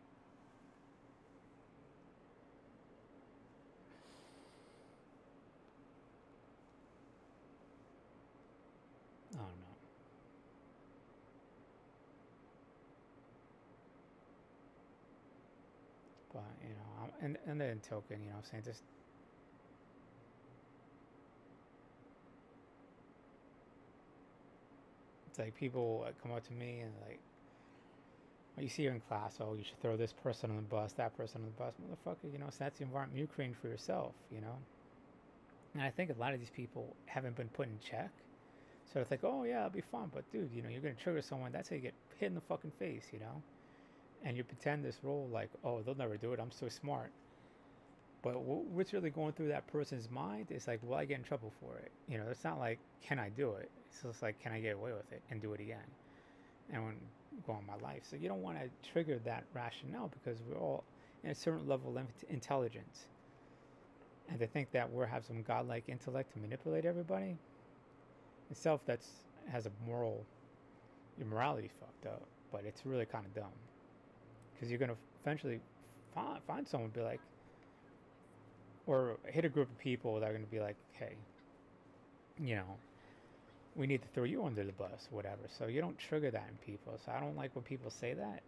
But you know, and then token, you know, what I'm saying just. It's like people come up to me and like, oh, you see her in class, oh, you should throw this person on the bus, that person on the bus, motherfucker. You know, so that's the environment you create for yourself. You know, and I think a lot of these people haven't been put in check. So it's like, oh yeah, it'll be fun, but dude, you know, you're gonna trigger someone. That's how you get hit in the fucking face. You know, and you pretend this role like, oh, they'll never do it. I'm so smart. But what's really going through that person's mind is like, will I get in trouble for it? You know, it's not like, can I do it? It's just like, can I get away with it and do it again? And when go on my life. So you don't want to trigger that rationale because we're all in a certain level of intelligence. And to think that we have some godlike intellect to manipulate everybody, itself has a your morality fucked up. But it's really kind of dumb. Because you're going to eventually find someone and be like, or hit a group of people that are going to be like, hey, you know, we need to throw you under the bus, whatever. So you don't trigger that in people. So I don't like when people say that.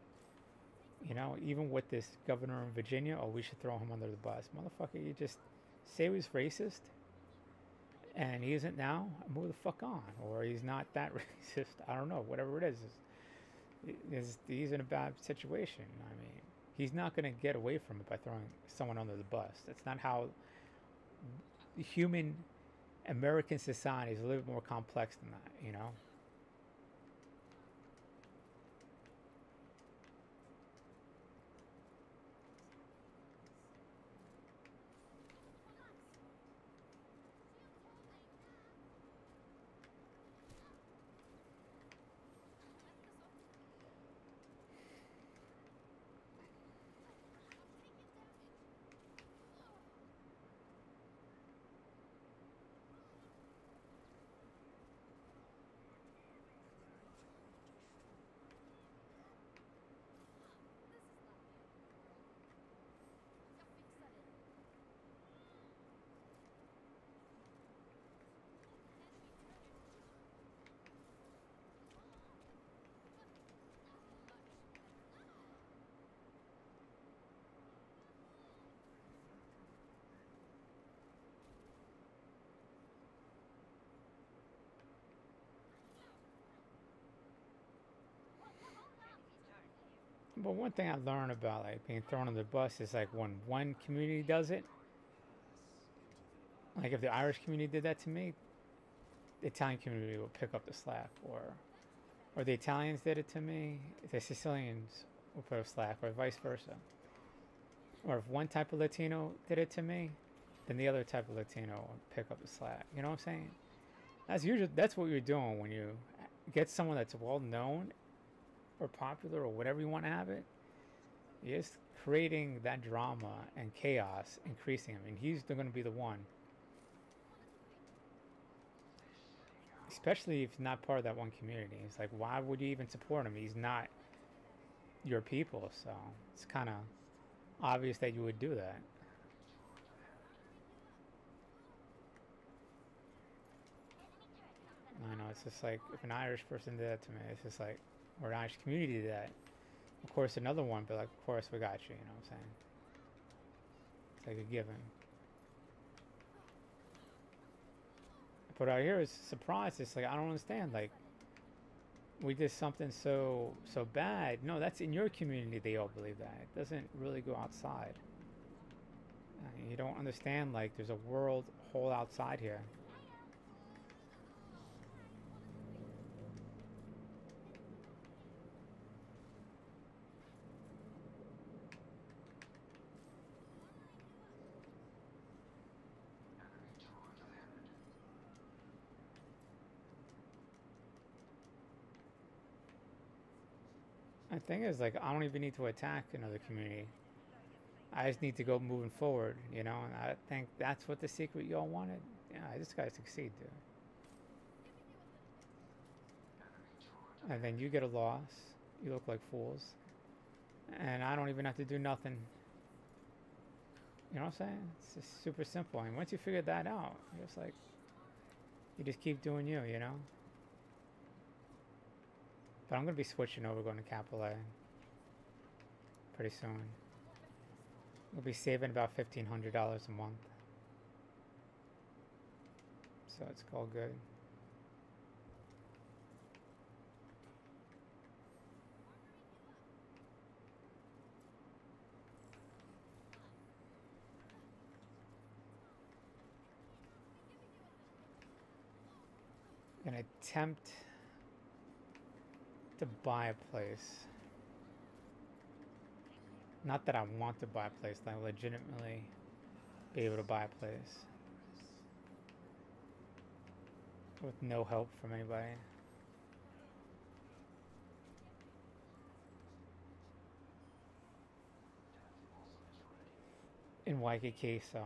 You know, even with this governor in Virginia, oh, we should throw him under the bus. Motherfucker, you just say he was racist and he isn't now, move the fuck on. Or he's not that racist. I don't know, whatever it is. He's in a bad situation. I mean, he's not going to get away from it by throwing someone under the bus. That's not how human American society is. A little bit more complex than that, you know? But one thing I learned about like being thrown on the bus is like when one community does it, like if the Irish community did that to me, the Italian community will pick up the slack, or the Italians did it to me, the Sicilians will pick up slack, or vice versa. Or if one type of Latino did it to me, then the other type of Latino will pick up the slack. You know what I'm saying? That's what you're doing when you get someone that's well known or popular or whatever you want to have it. You're just creating that drama and chaos, increasing him, and he's going to be the one. Especially if he's not part of that one community. It's like, why would you even support him? He's not your people, so it's kind of obvious that you would do that. I know, it's just like, if an Irish person did that to me, it's just like, or an Irish community did that, of course another one, but like, of course we got you, you know what I'm saying? It's like a given. But out here is surprised. It's like, I don't understand. Like, we did something so bad. No, that's in your community. They all believe that. It doesn't really go outside. You don't understand. Like, there's a world whole outside here. The thing is, like, I don't even need to attack another community. I just need to go moving forward, you know? And I think that's what the secret y'all wanted. Yeah, I just gotta succeed, dude. And then you get a loss. You look like fools. And I don't even have to do nothing. You know what I'm saying? It's just super simple. I mean, once you figure that out, you're just like, you just keep doing you, you know? But I'm going to be switching over, going to Capital A pretty soon. We'll be saving about $1,500 a month. So it's all good. Gonna attempt to buy a place. Not that I want to buy a place, like legitimately be able to buy a place with no help from anybody. In Waikiki, so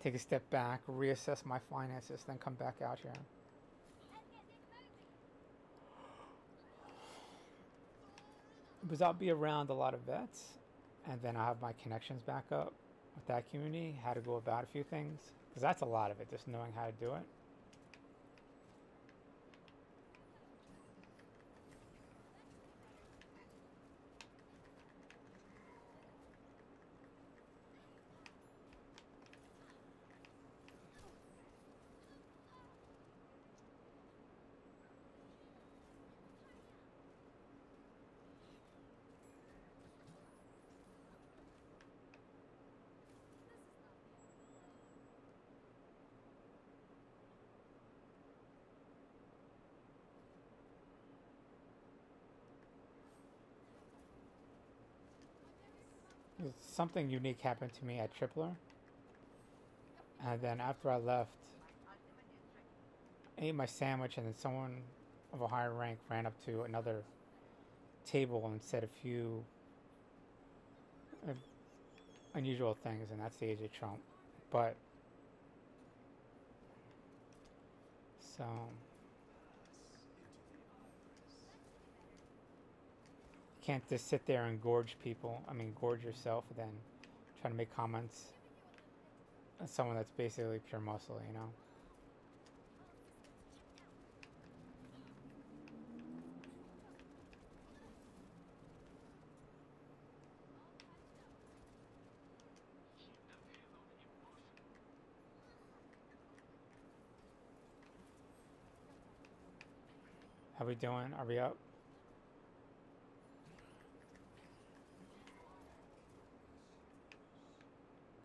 take a step back, reassess my finances, then come back out here. Because I'll be around a lot of vets, and then I'll have my connections back up with that community, how to go about a few things. Because that's a lot of it, just knowing how to do it. Something unique happened to me at Tripler, and then after I left, I ate my sandwich, and then someone of a higher rank ran up to another table and said a few unusual things, and that's the age of Trump. But so you can't just sit there and gorge people. I mean, gorge yourself, and then try to make comments on someone that's basically pure muscle, you know. How we doing? Are we up?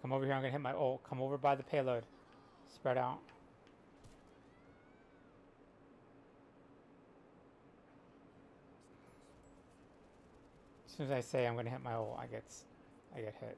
Come over here. I'm gonna hit my ult. Come over by the payload. Spread out. As soon as I say I'm gonna hit my ult, I get hit.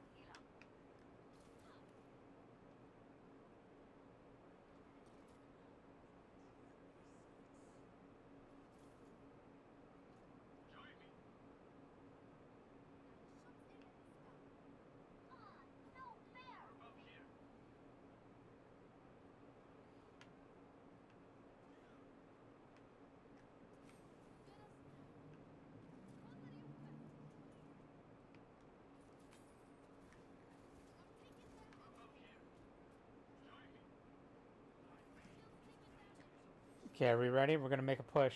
Okay, are we ready? We're gonna make a push.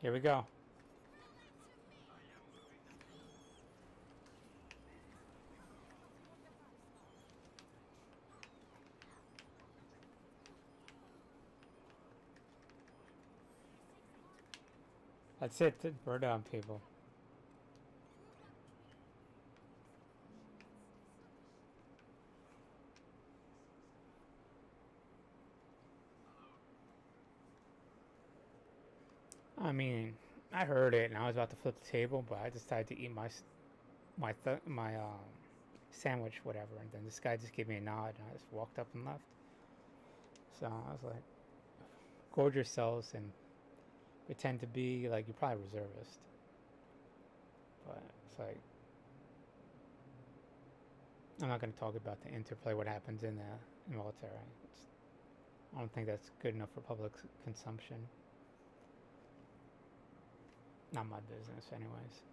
Here we go. That's it. We're done, people. I mean, I heard it and I was about to flip the table, but I decided to eat my sandwich, whatever. And then this guy just gave me a nod, and I just walked up and left. So I was like, gorge yourselves and pretend to be like you're probably reservist. But it's like, I'm not going to talk about the interplay, what happens in the military. I don't think that's good enough for public consumption. Not my business, anyways.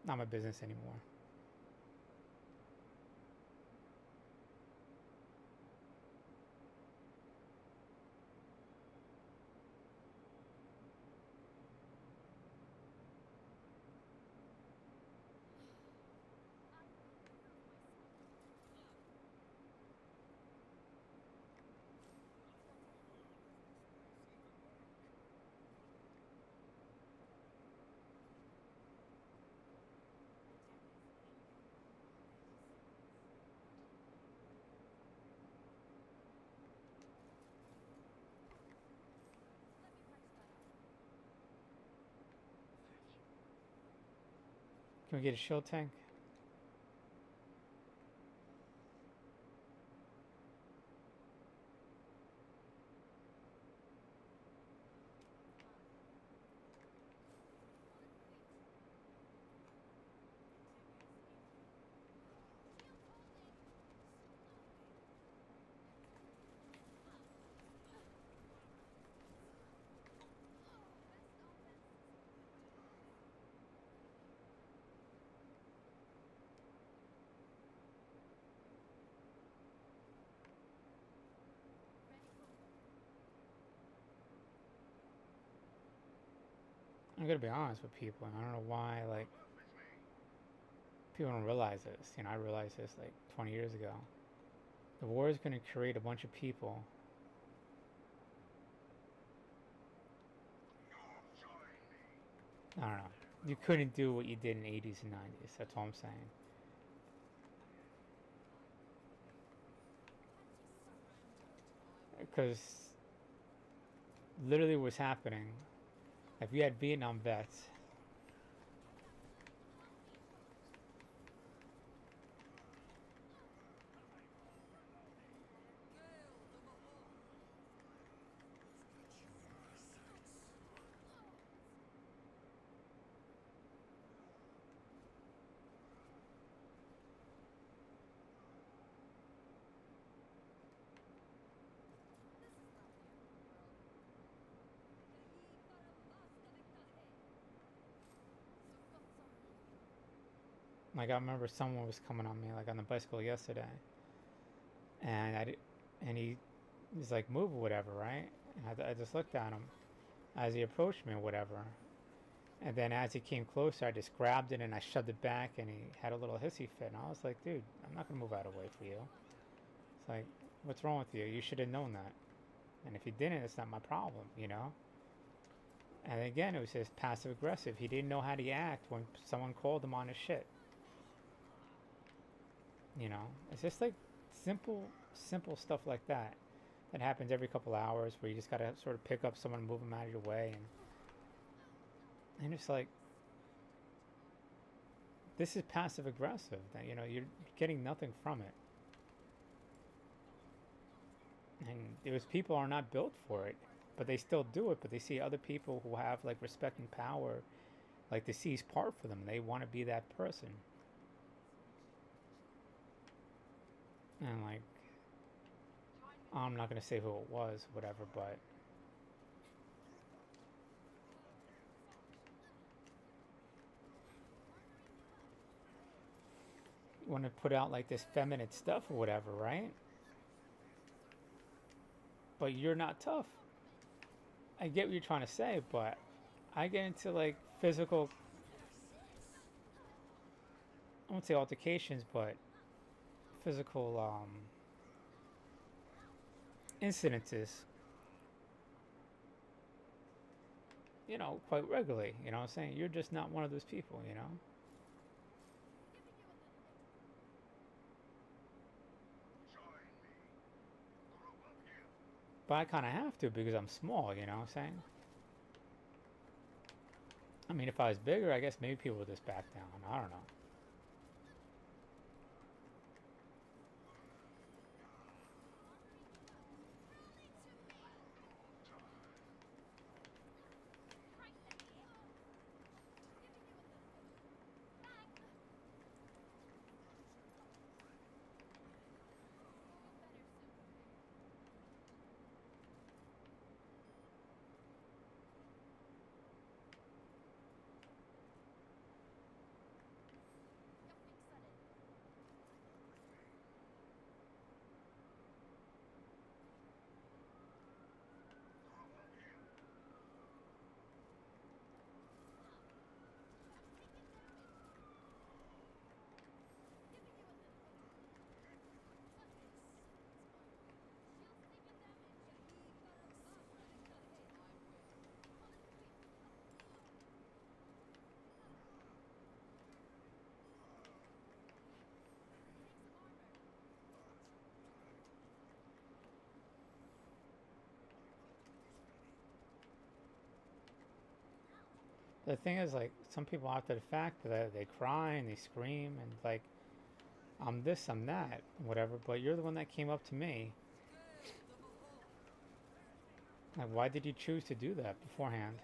Not my business anymore. Can we get a shield tank? I'm gonna be honest with people. I don't know why, like, people don't realize this. You know, I realized this like 20 years ago. The war is gonna create a bunch of people. I don't know. You couldn't do what you did in the 80s and 90s. That's all I'm saying. Because literally what's happening, if you had Vietnam vets, like I remember someone was coming on me like on the bicycle yesterday, and he's like move or whatever, right? And I just looked at him as he approached me or whatever, and then as he came closer, I just grabbed it and I shoved it back, and he had a little hissy fit, and I was like, dude, I'm not gonna move out of the way for you. It's like, what's wrong with you? You should have known that, and if you didn't, it's not my problem, you know. And again, it was just passive aggressive. He didn't know how to act when someone called him on his shit. You know, it's just like simple stuff like that that happens every couple hours where you just gotta sort of pick up someone, move them out of your way, and it's like, this is passive aggressive. That, you know, you're getting nothing from it. And those people are not built for it, but they still do it. But they see other people who have like respect and power, like to seize part for them. They want to be that person. And like, I'm not gonna say who it was, whatever, but you want to put out like this feminine stuff or whatever, right? But you're not tough. I get what you're trying to say, but I get into like physical, I won't say altercations, but physical incidences, you know, quite regularly. You know what I'm saying? You're just not one of those people, you know? But I kind of have to because I'm small, you know what I'm saying? I mean, if I was bigger, I guess maybe people would just back down. I don't know. The thing is, like, some people after the fact that they cry and they scream and like, I'm this, I'm that, whatever. But you're the one that came up to me. Like, why did you choose to do that beforehand?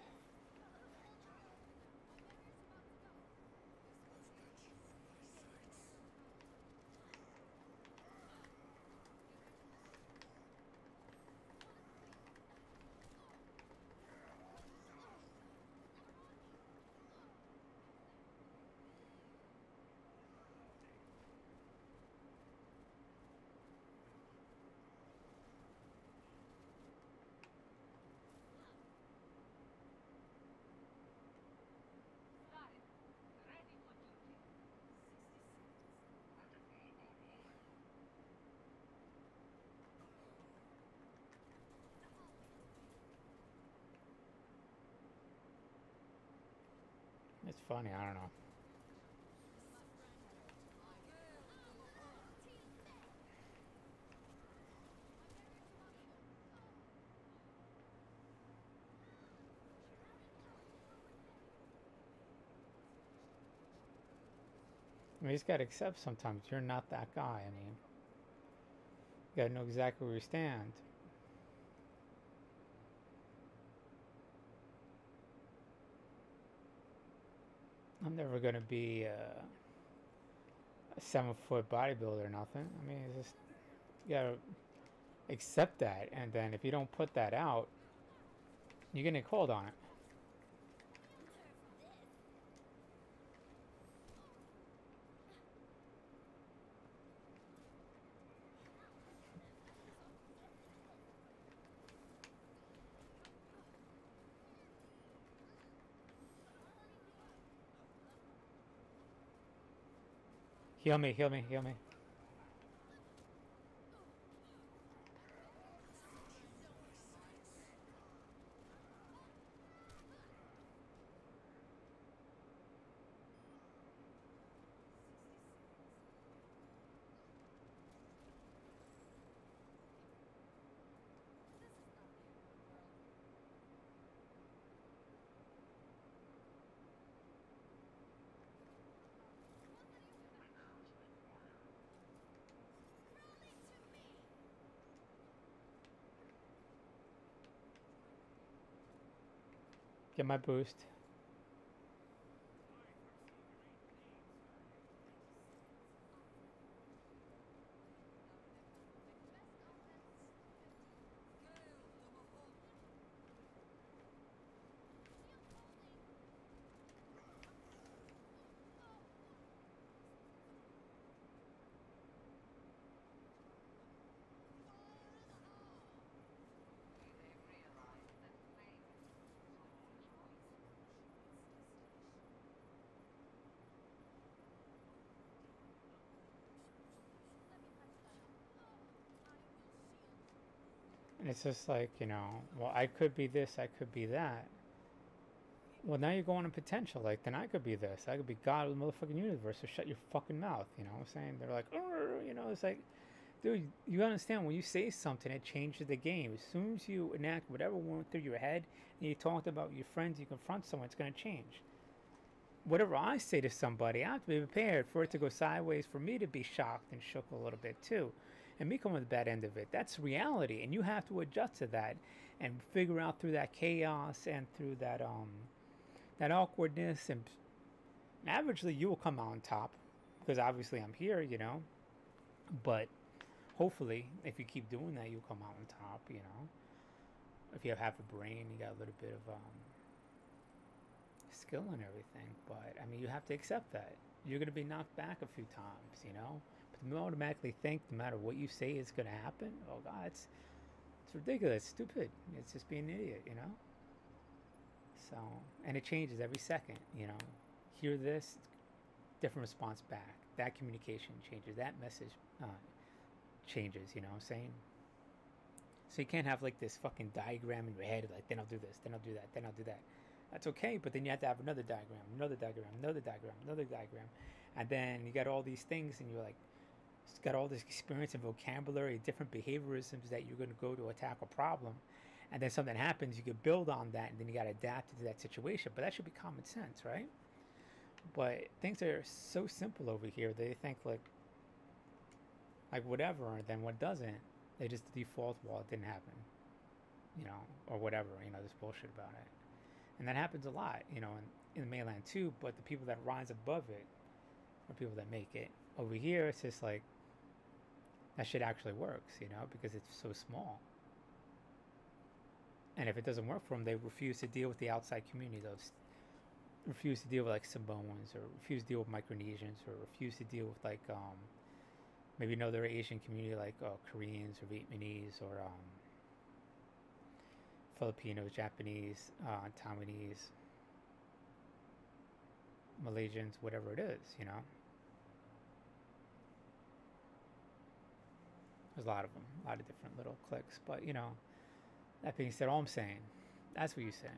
It's funny, I don't know. I mean, you just gotta accept sometimes you're not that guy. I mean, you gotta know exactly where you stand. I'm never gonna be a 7 foot bodybuilder or nothing. I mean, it's just you gotta accept that, and then if you don't put that out, you're gonna get called on it. Heal me, heal me, heal me. Get my boost. And it's just like, well, I could be this, I could be that. Well, now you're going to potential. Like, then I could be this. I could be God of the motherfucking universe. So shut your fucking mouth. You know what I'm saying? They're like, it's like, dude, you understand when you say something, it changes the game. As soon as you enact whatever went through your head and you talked about your friends, you confront someone, it's going to change. Whatever I say to somebody, I have to be prepared for it to go sideways, for me to be shocked and shook a little bit too, and me come with the bad end of it. That's reality, and you have to adjust to that and figure out through that chaos and through that awkwardness, and averagely you will come out on top because obviously I'm here. But hopefully, if you keep doing that, you'll come out on top. If you have a brain, you got a little bit of skill and everything. But I mean, you have to accept that you're going to be knocked back a few times. But you automatically think no matter what you say is going to happen. Oh God, it's ridiculous, stupid. It's just being an idiot. So, and it changes every second. Hear this, different response back. That communication changes. That message changes. You know what I'm saying? So you can't have like this fucking diagram in your head, like then I'll do this, then I'll do that, then I'll do that. That's okay, but then you have to have another diagram, another diagram, another diagram, another diagram, and then you got all these things, and you're like, got all this experience and vocabulary, different behaviorisms that you're going to go to attack a problem, and then something happens, you could build on that, and then you got to adapt to that situation. But that should be common sense, right? But things are so simple over here. They think like whatever, and then what doesn't, they just default, well, it didn't happen, or whatever, this bullshit about it. And that happens a lot, in the mainland too, but the people that rise above it are people that make it. Over here, it's just like, that shit actually works, because it's so small. And if it doesn't work for them, they refuse to deal with the outside community. They'll refuse to deal with like Samoans, or refuse to deal with Micronesians, or refuse to deal with like maybe another Asian community like Koreans or Vietnamese or Filipinos, Japanese, Taiwanese, Malaysians, whatever it is, There's a lot of them, a lot of different little cliques. But, that being said, all I'm saying, that's what you say.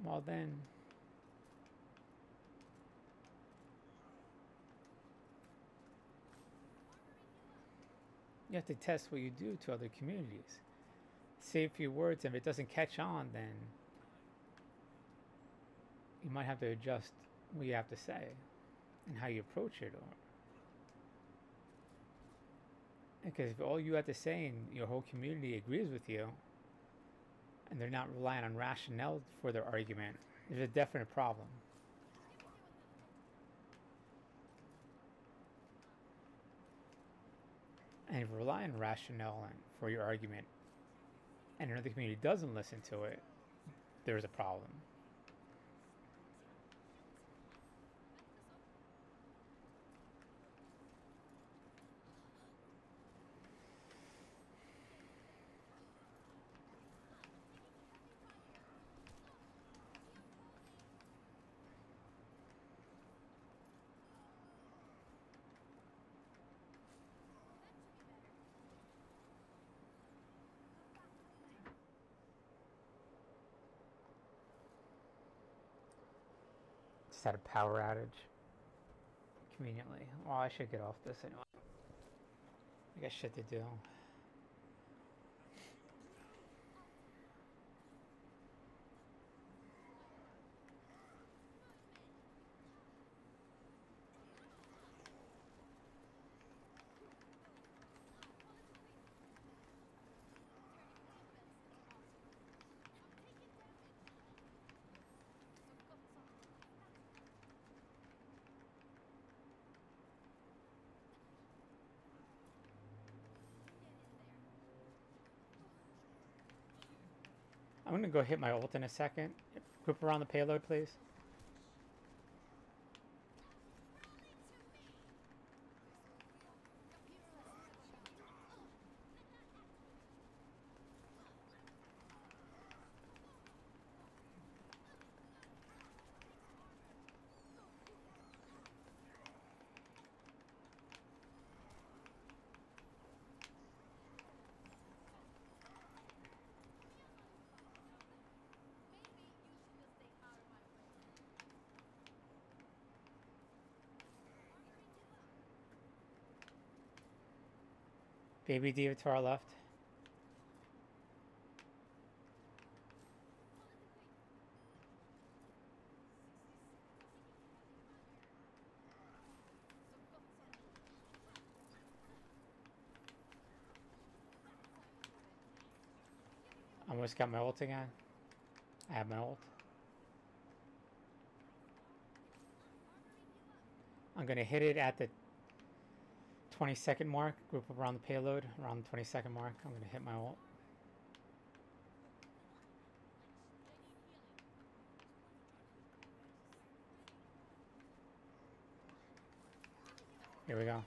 Well, then, you have to test what you do to other communities. Say a few words, and if it doesn't catch on, then you might have to adjust what you have to say and how you approach it. Because if all you have to say and your whole community agrees with you, and they're not relying on rationale for their argument, there's a definite problem. And if you rely on rationale for your argument, and another community doesn't listen to it, there's a problem. Just had a power outage. Conveniently. Well, I should get off this anyway. I got shit to do. I'm gonna go hit my ult in a second. Group around the payload, please. Baby D.Va to our left. Almost got my ult again. I have my ult. I'm gonna hit it at the 20-second mark. Group up around the payload. Around the 20-second mark, I'm gonna hit my ult. Here we go.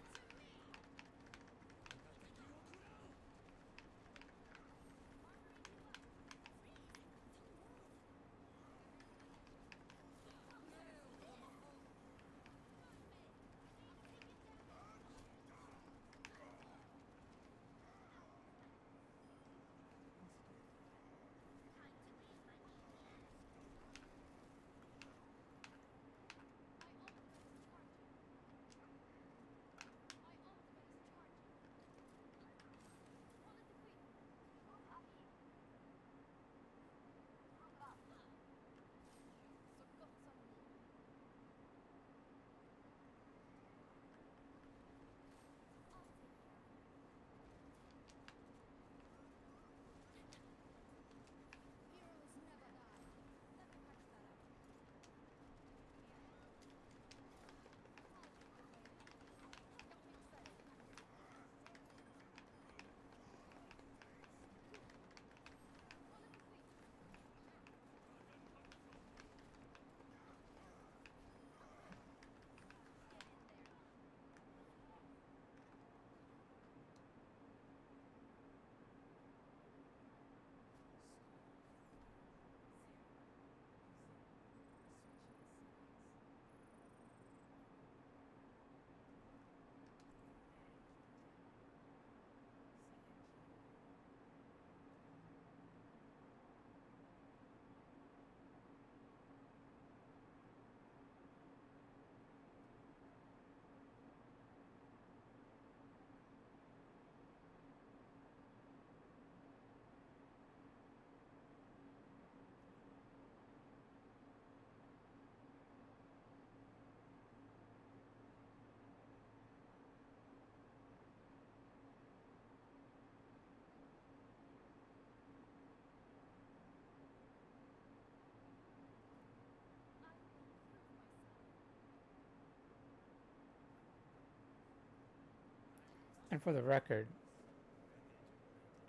And for the record,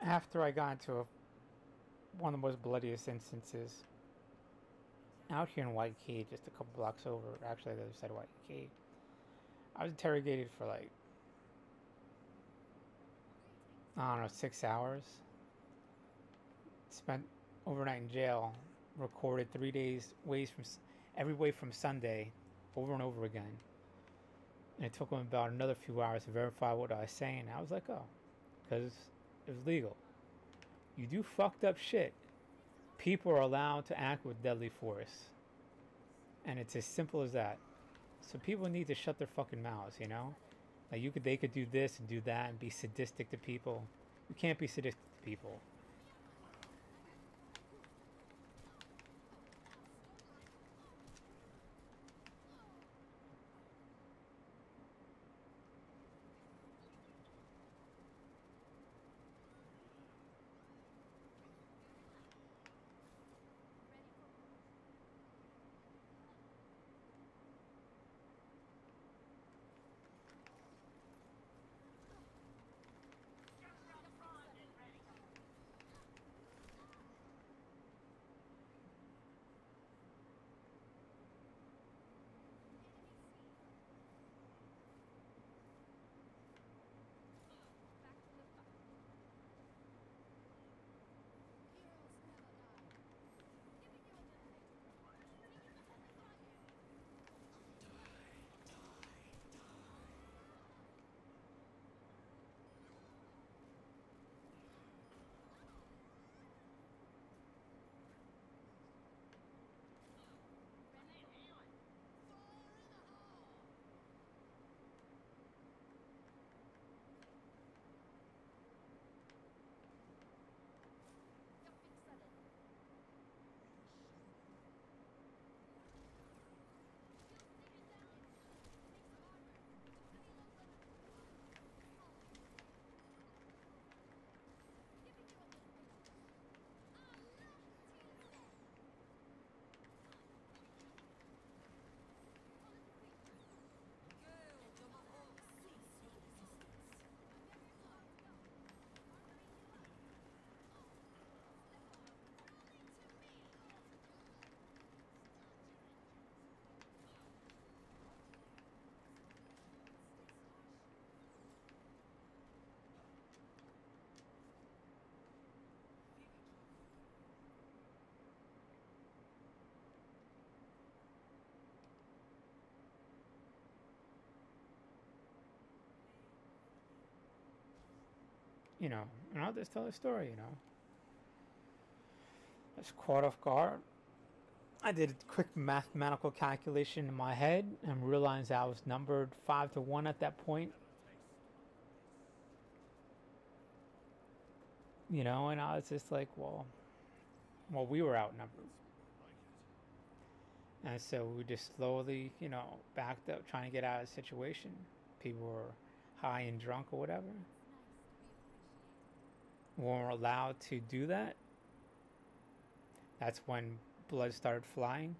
after I got into one of the most bloodiest instances out here in Waikiki, just a couple blocks over, actually the other side of Waikiki, I was interrogated for like, I don't know, 6 hours. Spent overnight in jail, recorded 3 days every way from Sunday, over and over again. And it took them about another few hours to verify what I was saying. I was like, oh, because it was legal. You do fucked up shit. People are allowed to act with deadly force. And it's as simple as that. So people need to shut their fucking mouths, you know? Like they could do this and do that and be sadistic to people. You can't be sadistic to people. You know, and I'll just tell a story, you know. I was caught off guard. I did a quick mathematical calculation in my head and realized I was numbered 5-1 at that point. You know, and I was just like, well, we were outnumbered. And so we just slowly, you know, backed up trying to get out of the situation. People were high and drunk or whatever. When we're allowed to do that, that's when blood started flying.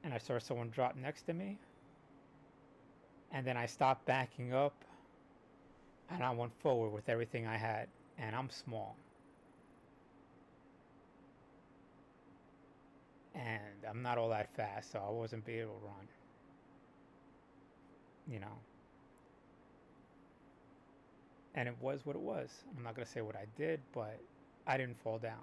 And I saw someone drop next to me. And then I stopped backing up. And I went forward with everything I had. And I'm small. And I'm not all that fast, so I wasn't be able to run. You know. And it was what it was. I'm not going to say what I did, but I didn't fall down.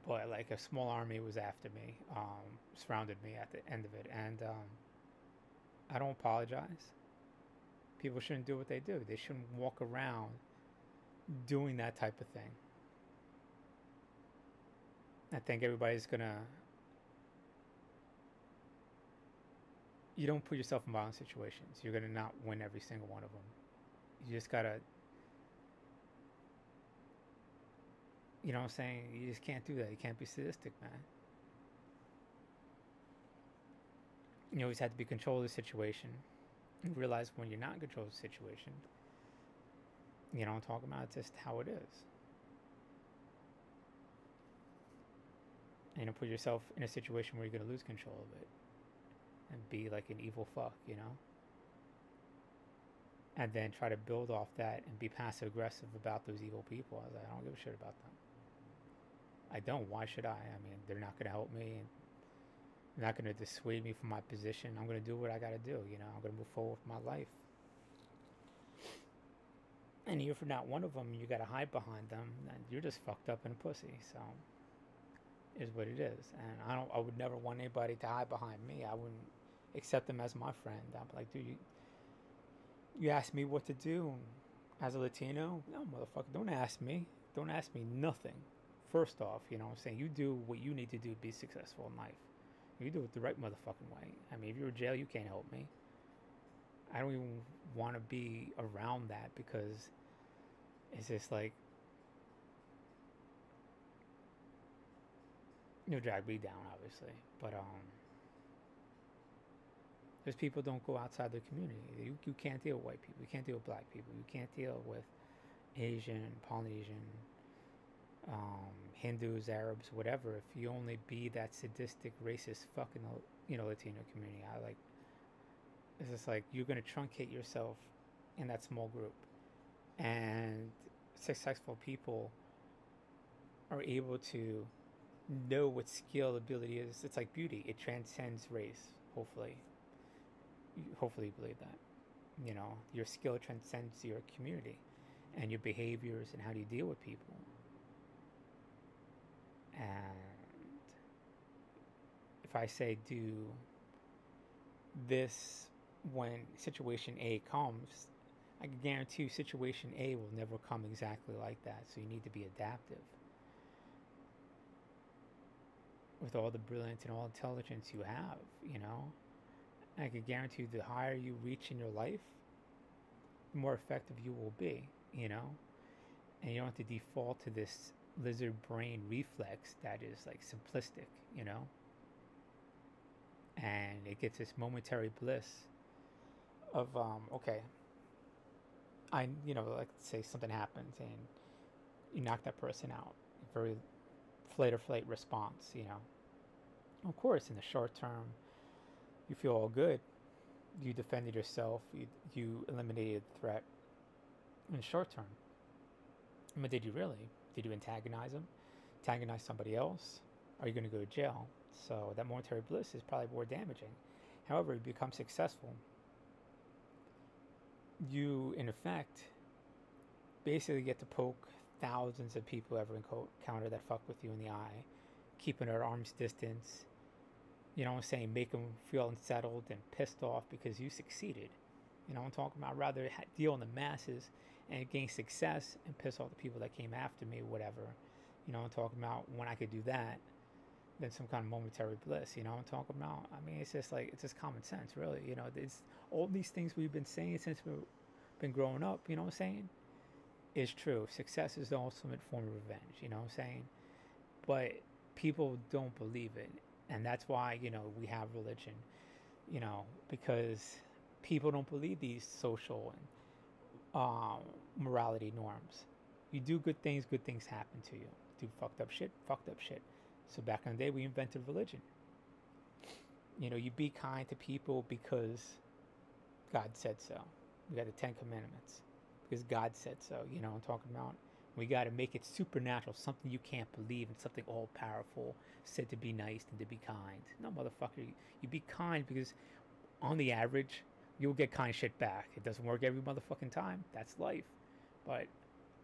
But like a small army was after me, surrounded me at the end of it. And I don't apologize. People shouldn't do what they do. They shouldn't walk around doing that type of thing. I think everybody's going to... You don't put yourself in violent situations. You're going to not win every single one of them. You just got to... You know what I'm saying? You just can't do that. You can't be sadistic, man. You always have to be in control of the situation. And realize when you're not in control of the situation, you know what I'm talking about? It's just how it is. and put yourself in a situation where you're gonna lose control of it and be like an evil fuck, you know? And then try to build off that and be passive aggressive about those evil people. I was like, I don't give a shit about them. I don't. Why should I? I mean, they're not gonna help me. They're not gonna dissuade me from my position. I'm gonna do what I gotta do. You know, I'm gonna move forward with my life. And if you're not one of them, you gotta hide behind them. And you're just fucked up and a pussy. So, is what it is. And I would never want anybody to hide behind me. I wouldn't accept them as my friend. I'd be like, dude, you ask me what to do as a Latino? No, motherfucker, don't ask me. Don't ask me nothing. First off, you know what I'm saying? You do what you need to do to be successful in life. You do it the right motherfucking way. I mean, if you're in jail, you can't help me. I don't even want to be around that because it's just like, you'll drag me down, obviously. But, because people don't go outside their community. You can't deal with white people. You can't deal with black people. You can't deal with Asian, Polynesian, Hindus, Arabs, whatever. If you only be that sadistic, racist, fucking, Latino community, it's just like you're gonna truncate yourself in that small group, and successful people are able to know what skill, ability is. It's like beauty; it transcends race. Hopefully you believe that. You know, your skill transcends your community and your behaviors and how do you deal with people. And if I say do this when situation A comes, I can guarantee you situation A will never come exactly like that. So you need to be adaptive. With all the brilliance and all intelligence you have, you know, I can guarantee you the higher you reach in your life, the more effective you will be, you know? And you don't have to default to this lizard brain reflex that is like simplistic, you know? And it gets this momentary bliss of, okay, like say something happens and you knock that person out. Very flight or flight response, you know? Of course, in the short term, you feel all good. You defended yourself. You eliminated the threat in the short term. But did you really? Did you antagonize them? Antagonize somebody else? Are you going to go to jail? So that momentary bliss is probably more damaging. However, you become successful. You, in effect, basically get to poke thousands of people ever encounter that fuck with you in the eye, keeping at arm's distance. You know what I'm saying? Make them feel unsettled and pissed off because you succeeded. You know what I'm talking about? I'd rather deal in the masses and gain success and piss off the people that came after me, whatever. You know what I'm talking about? When I could do that, than some kind of momentary bliss. You know what I'm talking about? I mean, it's just common sense, really. You know, it's all these things we've been saying since we've been growing up, you know what I'm saying? Is true. Success is the ultimate form of revenge, you know what I'm saying? But people don't believe it. And that's why, we have religion, because people don't believe these social and morality norms. You do good things happen to you. Do fucked up shit. So back in the day, we invented religion. You be kind to people because God said so. We got the Ten Commandments because God said so. You know what I'm talking about? We got to make it supernatural, something you can't believe, and something all-powerful, said to be nice and to be kind. No, motherfucker, you be kind because on the average, you'll get kind shit back. It doesn't work every motherfucking time. That's life. But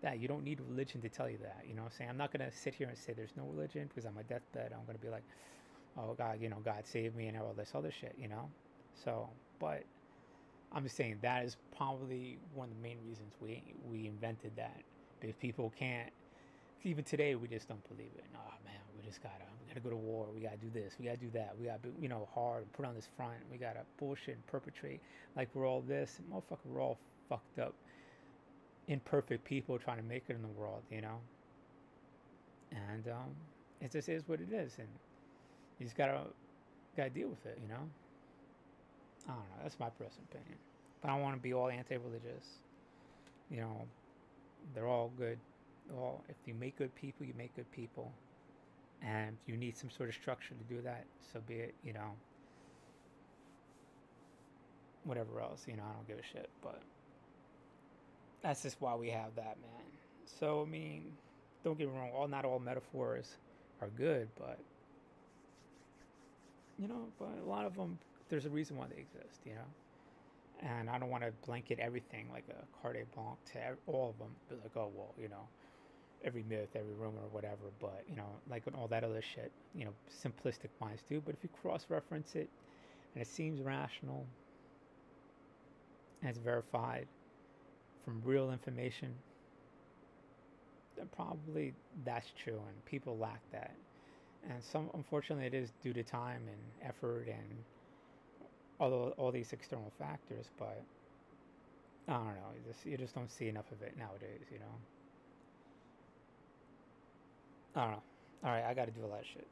that, you don't need religion to tell you that. You know what I'm saying? I'm not going to sit here and say there's no religion because on my deathbed, I'm going to be like, oh, God, God saved me and all this other shit, So, but I'm just saying that is probably one of the main reasons we invented that. Because people can't, even today, we just don't believe it. Oh, man, we gotta go to war. We gotta do this. We gotta do that. We gotta be, hard, put on this front. We gotta bullshit and perpetrate like we're all this. Motherfucker, we're all fucked up, imperfect people trying to make it in the world, And it just is what it is. And you just gotta deal with it, I don't know. That's my personal opinion. But I don't want to be all anti-religious. They're all good. If you make good people, you make good people. And if you need some sort of structure to do that, so be it, you know. Whatever else, you know, I don't give a shit. But that's just why we have that, man. So, I mean, don't get me wrong, not all metaphors are good, but, you know, but a lot of them, there's a reason why they exist, you know. And I don't want to blanket everything like a carte blanche to all of them. Be like, oh, well, you know, every myth, every rumor, whatever. But, you know, like all that other shit, you know, simplistic minds do. But if you cross-reference it and it seems rational and it's verified from real information, then probably that's true. And people lack that. And some, unfortunately, it is due to time and effort and all these external factors, but I don't know. You just don't see enough of it nowadays, you know. I don't know. All right, I got to do a lot of shit.